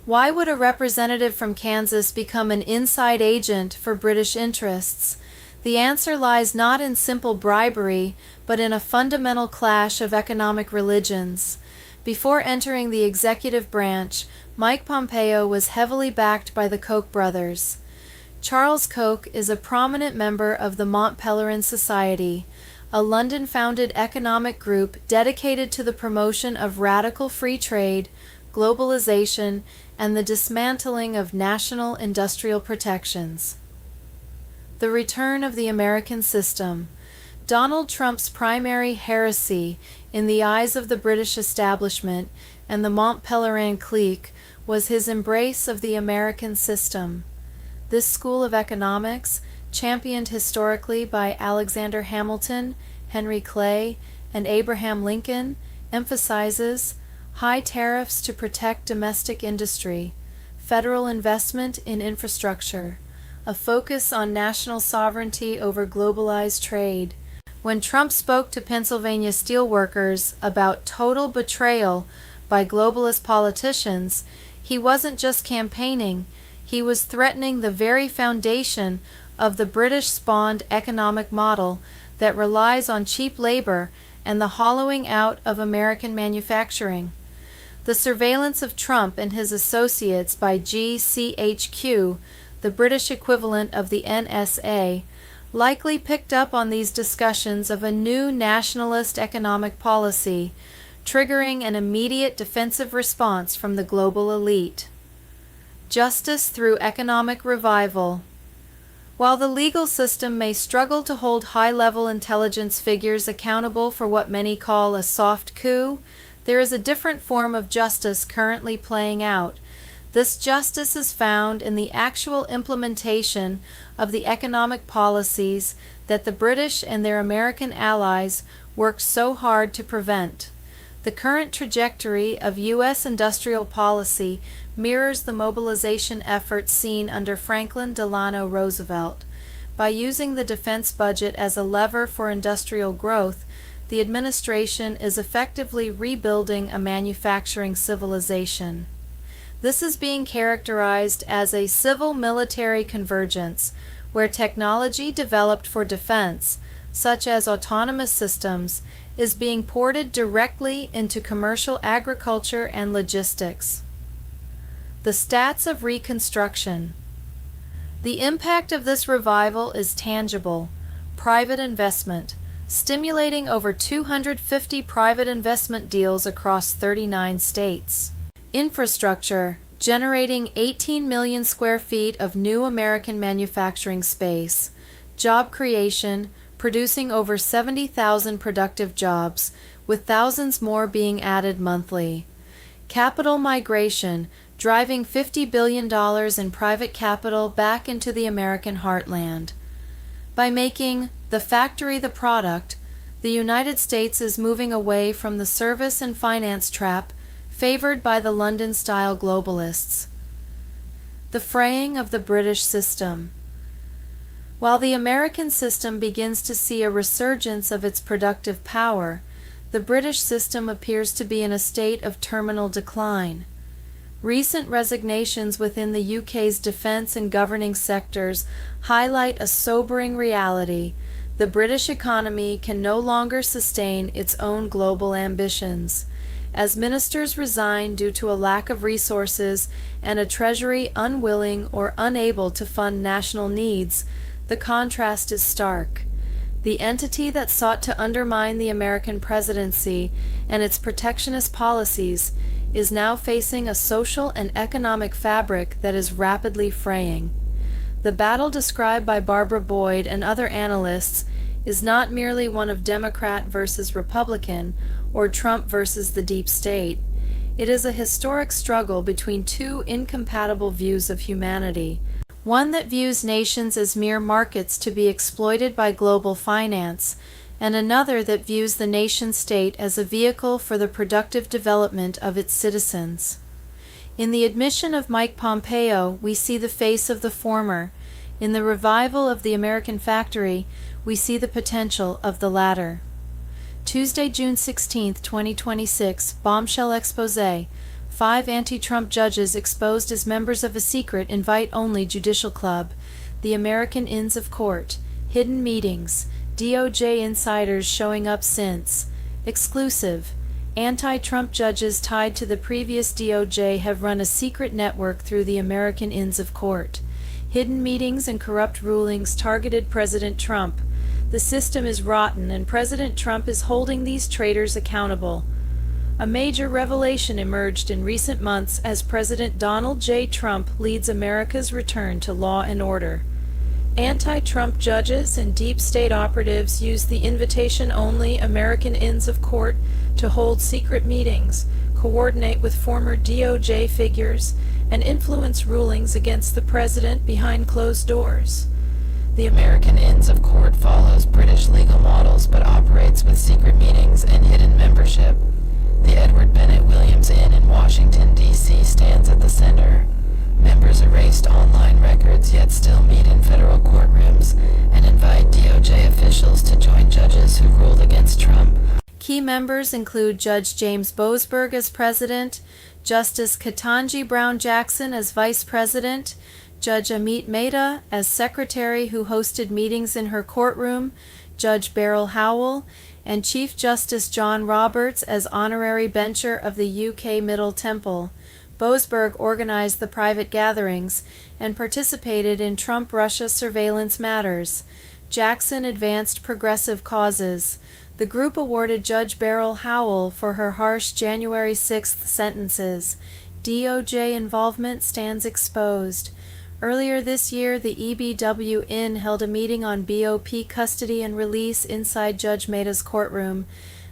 Why would a representative from Kansas become an inside agent for British interests? The answer lies not in simple bribery, but in a fundamental clash of economic religions. Before entering the executive branch, Mike Pompeo was heavily backed by the Koch brothers. Charles Koch is a prominent member of the Mont Pelerin Society, a London-founded economic group dedicated to the promotion of radical free trade, globalization, and the dismantling of national industrial protections. The return of the American system. Donald Trump's primary heresy in the eyes of the British establishment and the Mont Pelerin clique was his embrace of the American system. This school of economics, championed historically by Alexander Hamilton, Henry Clay, and Abraham Lincoln, emphasizes high tariffs to protect domestic industry, federal investment in infrastructure, a focus on national sovereignty over globalized trade. When Trump spoke to Pennsylvania steelworkers about total betrayal by globalist politicians, he wasn't just campaigning, he was threatening the very foundation of the British-spawned economic model that relies on cheap labor and the hollowing out of American manufacturing. The surveillance of Trump and his associates by GCHQ, the British equivalent of the NSA, likely picked up on these discussions of a new nationalist economic policy, triggering an immediate defensive response from the global elite. Justice through economic revival. While the legal system may struggle to hold high-level intelligence figures accountable for what many call a soft coup, there is a different form of justice currently playing out. This justice is found in the actual implementation of the economic policies that the British and their American allies worked so hard to prevent. The current trajectory of U.S. industrial policy mirrors the mobilization efforts seen under Franklin Delano Roosevelt. By using the defense budget as a lever for industrial growth, the administration is effectively rebuilding a manufacturing civilization. This is being characterized as a civil-military convergence, where technology developed for defense, such as autonomous systems, is being ported directly into commercial agriculture and logistics. The stats of Reconstruction. The impact of this revival is tangible. Private investment, stimulating over 250 private investment deals across 39 states. Infrastructure, generating 18 million square feet of new American manufacturing space. Job creation, producing over 70,000 productive jobs, with thousands more being added monthly. Capital migration, driving $50 billion in private capital back into the American heartland. By making the factory the product, the United States is moving away from the service and finance trap favored by the London-style globalists. The fraying of the British system. While the American system begins to see a resurgence of its productive power, the British system appears to be in a state of terminal decline. Recent resignations within the UK's defence and governing sectors highlight a sobering reality. The British economy can no longer sustain its own global ambitions. As ministers resign due to a lack of resources and a treasury unwilling or unable to fund national needs, the contrast is stark. The entity that sought to undermine the American presidency and its protectionist policies is now facing a social and economic fabric that is rapidly fraying. The battle described by Barbara Boyd and other analysts is not merely one of Democrat versus Republican or Trump versus the deep state. It is a historic struggle between two incompatible views of humanity. One that views nations as mere markets to be exploited by global finance, and another that views the nation-state as a vehicle for the productive development of its citizens. In the admission of Mike Pompeo, we see the face of the former. In the revival of the American factory, we see the potential of the latter. Tuesday, June 16, 2026, Bombshell Exposé. 5 anti-Trump judges exposed as members of a secret invite-only judicial club. The American Inns of Court. Hidden meetings. DOJ insiders showing up since. Exclusive. Anti-Trump judges tied to the previous DOJ have run a secret network through the American Inns of Court. Hidden meetings and corrupt rulings targeted President Trump. The system is rotten and President Trump is holding these traitors accountable. A major revelation emerged in recent months as President Donald J. Trump leads America's return to law and order. Anti-Trump judges and deep state operatives use the invitation-only American Inns of Court to hold secret meetings, coordinate with former DOJ figures, and influence rulings against the president behind closed doors. The American Inns of Court follows British legal models but operates with secret meetings and hidden membership. The Edward Bennett Williams Inn in Washington, D.C. stands at the center. Members erased online records yet still meet in federal courtrooms and invite DOJ officials to join judges who ruled against Trump. Key members include Judge James Boasberg as president, Justice Ketanji Brown Jackson as vice president, Judge Amit Mehta as secretary who hosted meetings in her courtroom, Judge Beryl Howell, and Chief Justice John Roberts as honorary bencher of the UK Middle Temple. Boasberg organized the private gatherings and participated in Trump-Russia surveillance matters. Jackson advanced progressive causes. The group awarded Judge Beryl Howell for her harsh January 6th sentences. DOJ involvement stands exposed. Earlier this year, the EBW Inn held a meeting on BOP custody and release inside Judge Mehta's courtroom.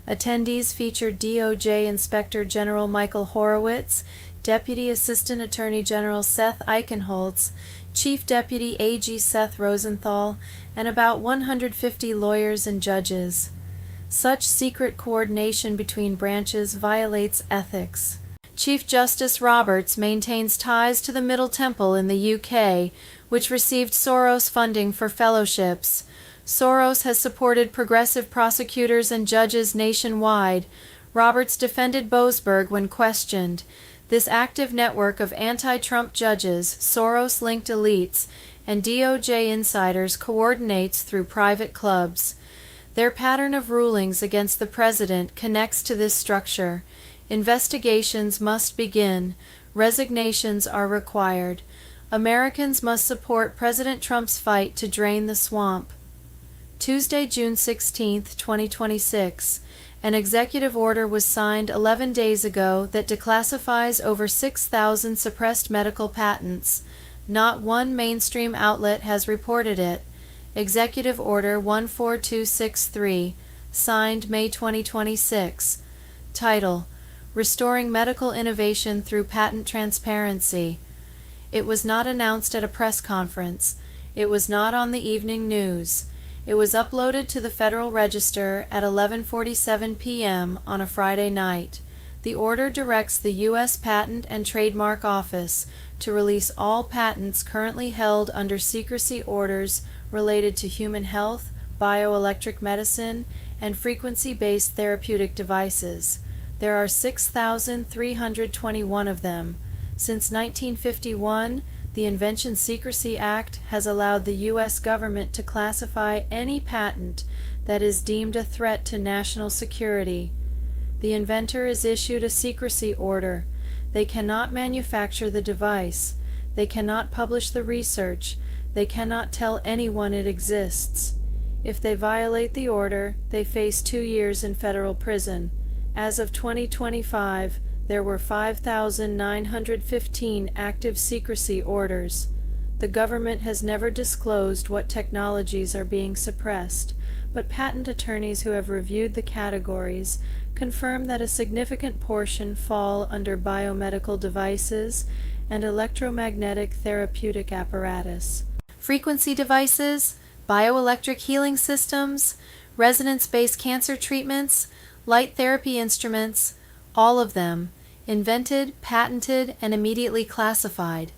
Attendees featured DOJ Inspector General Michael Horowitz, Deputy Assistant Attorney General Seth Eichenholz, Chief Deputy AG Seth Rosenthal, and about 150 lawyers and judges. Such secret coordination between branches violates ethics. Chief Justice Roberts maintains ties to the Middle Temple in the UK, which received Soros funding for fellowships. Soros has supported progressive prosecutors and judges nationwide. Roberts defended Boasberg when questioned. This active network of anti-Trump judges, Soros-linked elites, and DOJ insiders coordinates through private clubs. Their pattern of rulings against the president connects to this structure. Investigations must begin. Resignations are required. Americans must support President Trump's fight to drain the swamp. Tuesday, June 16, 2026. An executive order was signed 11 days ago that declassifies over 6,000 suppressed medical patents. Not one mainstream outlet has reported it. Executive Order 14263, signed May 2026. Title: Restoring Medical Innovation Through Patent Transparency. It was not announced at a press conference. It was not on the evening news. It was uploaded to the Federal Register at 11:47 p.m. on a Friday night. The order directs the U.S. Patent and Trademark Office to release all patents currently held under secrecy orders related to human health, bioelectric medicine, and frequency-based therapeutic devices. There are 6,321 of them. Since 1951, the Invention Secrecy Act has allowed the U.S. government to classify any patent that is deemed a threat to national security. The inventor is issued a secrecy order. They cannot manufacture the device. They cannot publish the research. They cannot tell anyone it exists. If they violate the order, they face 2 years in federal prison. As of 2025, there were 5,915 active secrecy orders. The government has never disclosed what technologies are being suppressed, but patent attorneys who have reviewed the categories confirm that a significant portion fall under biomedical devices and electromagnetic therapeutic apparatus. Frequency devices, bioelectric healing systems, resonance-based cancer treatments, light therapy instruments, all of them, invented, patented, and immediately classified.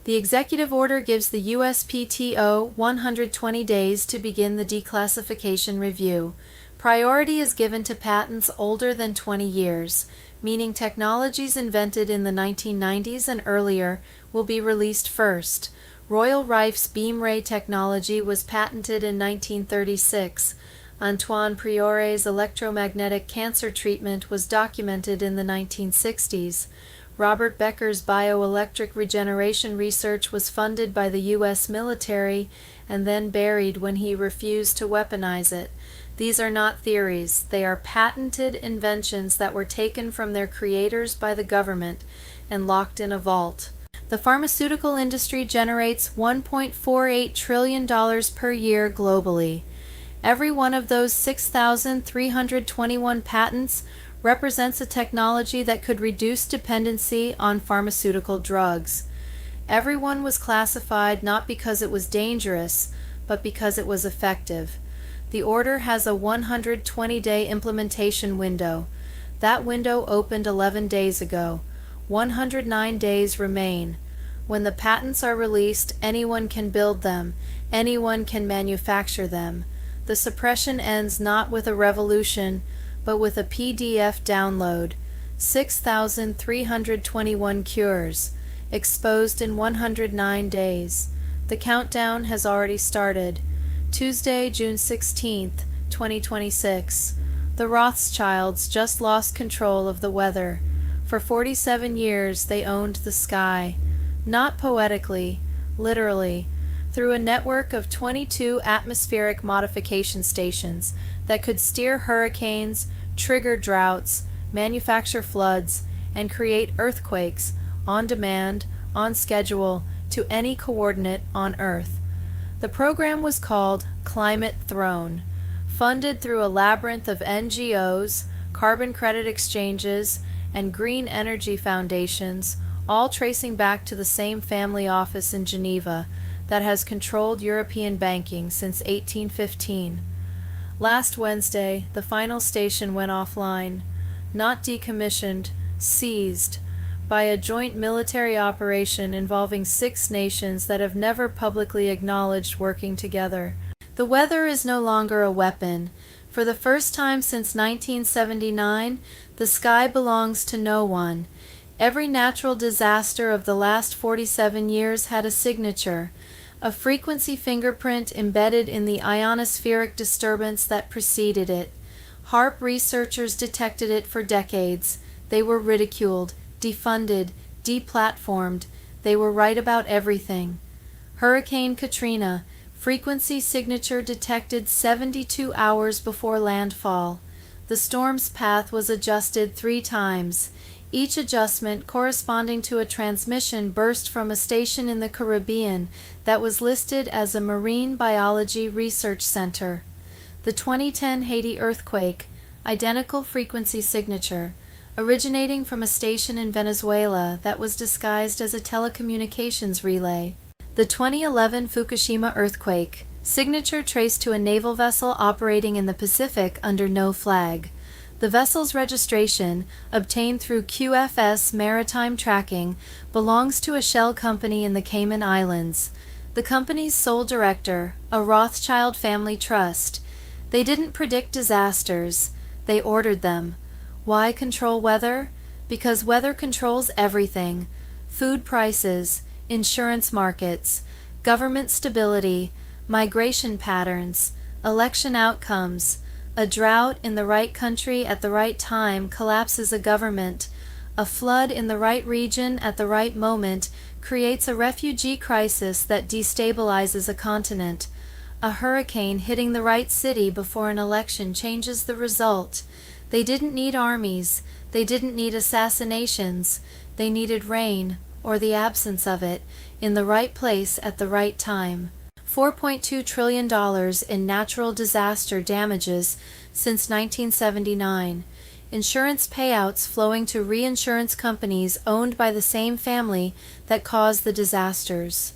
The executive order gives the USPTO 120 days to begin the declassification review. Priority is given to patents older than 20 years, meaning technologies invented in the 1990s and earlier will be released first. Royal Rife's beam ray technology was patented in 1936. Antoine Priore's electromagnetic cancer treatment was documented in the 1960s. Robert Becker's bioelectric regeneration research was funded by the U.S. military and then buried when he refused to weaponize it. These are not theories. They are patented inventions that were taken from their creators by the government and locked in a vault. The pharmaceutical industry generates $1.48 trillion per year globally. Every one of those 6,321 patents represents a technology that could reduce dependency on pharmaceutical drugs. Every one was classified not because it was dangerous, but because it was effective. The order has a 120-day implementation window. That window opened 11 days ago. 109 days remain. When the patents are released, anyone can build them. Anyone can manufacture them. The suppression ends not with a revolution, but with a PDF download. 6,321 cures, exposed in 109 days. The countdown has already started. Tuesday, June 16th, 2026. The Rothschilds just lost control of the weather. For 47 years they owned the sky. Not poetically, literally, through a network of 22 atmospheric modification stations that could steer hurricanes, trigger droughts, manufacture floods, and create earthquakes on demand, on schedule, to any coordinate on Earth. The program was called Climate Throne, funded through a labyrinth of NGOs, carbon credit exchanges, and green energy foundations, all tracing back to the same family office in Geneva that has controlled European banking since 1815. Last Wednesday, the final station went offline, not decommissioned, seized, by a joint military operation involving 6 nations that have never publicly acknowledged working together. The weather is no longer a weapon. For the first time since 1979, the sky belongs to no one. Every natural disaster of the last 47 years had a signature, a frequency fingerprint embedded in the ionospheric disturbance that preceded it. HAARP researchers detected it for decades. They were ridiculed, defunded, deplatformed. They were right about everything. Hurricane Katrina, frequency signature detected 72 hours before landfall. The storm's path was adjusted 3 times. Each adjustment corresponding to a transmission burst from a station in the Caribbean that was listed as a marine biology research center. The 2010 Haiti earthquake, identical frequency signature, originating from a station in Venezuela that was disguised as a telecommunications relay. The 2011 Fukushima earthquake, signature traced to a naval vessel operating in the Pacific under no flag. The vessel's registration, obtained through QFS Maritime Tracking, belongs to a shell company in the Cayman Islands. The company's sole director, a Rothschild family trust. They didn't predict disasters, they ordered them. Why control weather? Because weather controls everything. Food prices, insurance markets, government stability, migration patterns, election outcomes. A drought in the right country at the right time collapses a government. A flood in the right region at the right moment creates a refugee crisis that destabilizes a continent. A hurricane hitting the right city before an election changes the result. They didn't need armies. They didn't need assassinations. They needed rain, or the absence of it, in the right place at the right time. $4.2 trillion in natural disaster damages since 1979. Insurance payouts flowing to reinsurance companies owned by the same family that caused the disasters.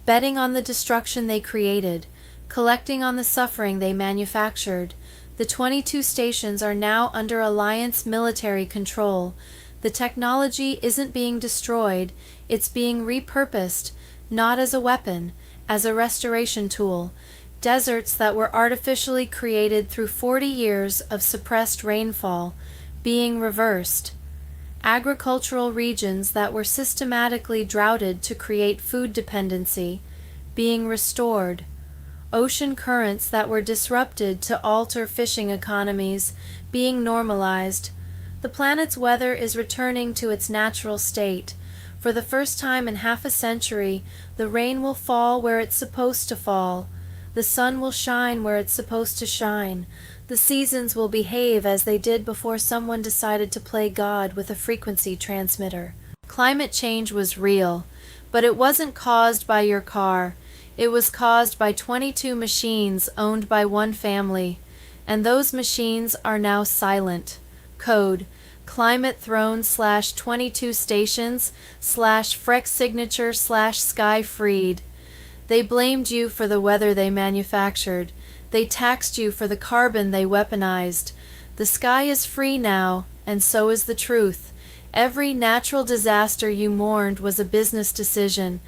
Betting on the destruction they created. Collecting on the suffering they manufactured. The 22 stations are now under alliance military control. The technology isn't being destroyed, it's being repurposed, not as a weapon, as a restoration tool. Deserts that were artificially created through 40 years of suppressed rainfall being reversed. Agricultural regions that were systematically droughted to create food dependency being restored. Ocean currents that were disrupted to alter fishing economies being normalized. The planet's weather is returning to its natural state. For the first time in half a century, the rain will fall where it's supposed to fall. The sun will shine where it's supposed to shine. The seasons will behave as they did before someone decided to play God with a frequency transmitter. Climate change was real, but it wasn't caused by your car. It was caused by 22 machines owned by one family, and those machines are now silent. Code Climate Throne /22 stations /Freck signature /Sky Freed. They blamed you for the weather they manufactured. They taxed you for the carbon they weaponized. The sky is free now, and so is the truth. Every natural disaster you mourned was a business decision.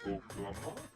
Oklahoma.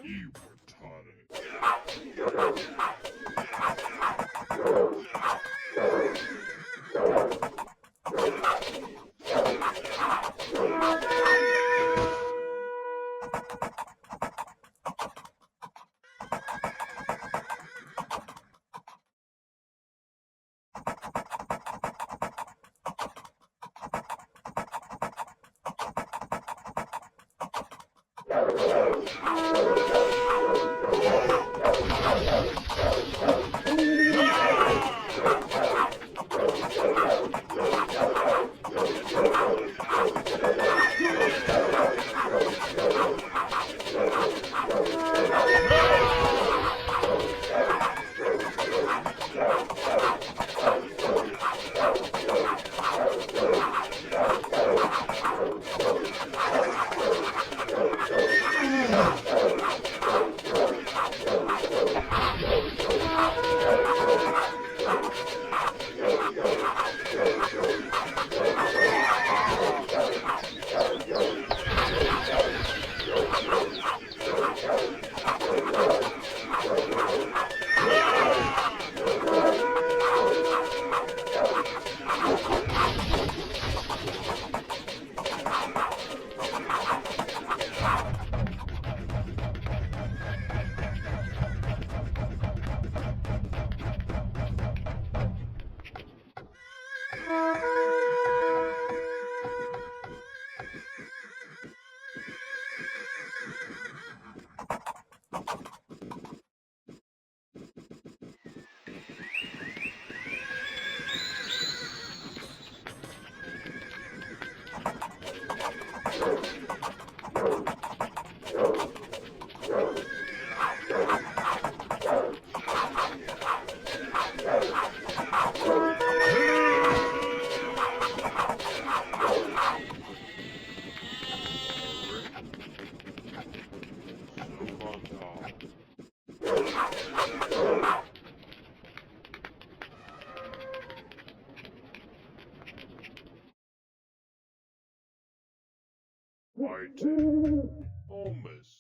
You White. Almost.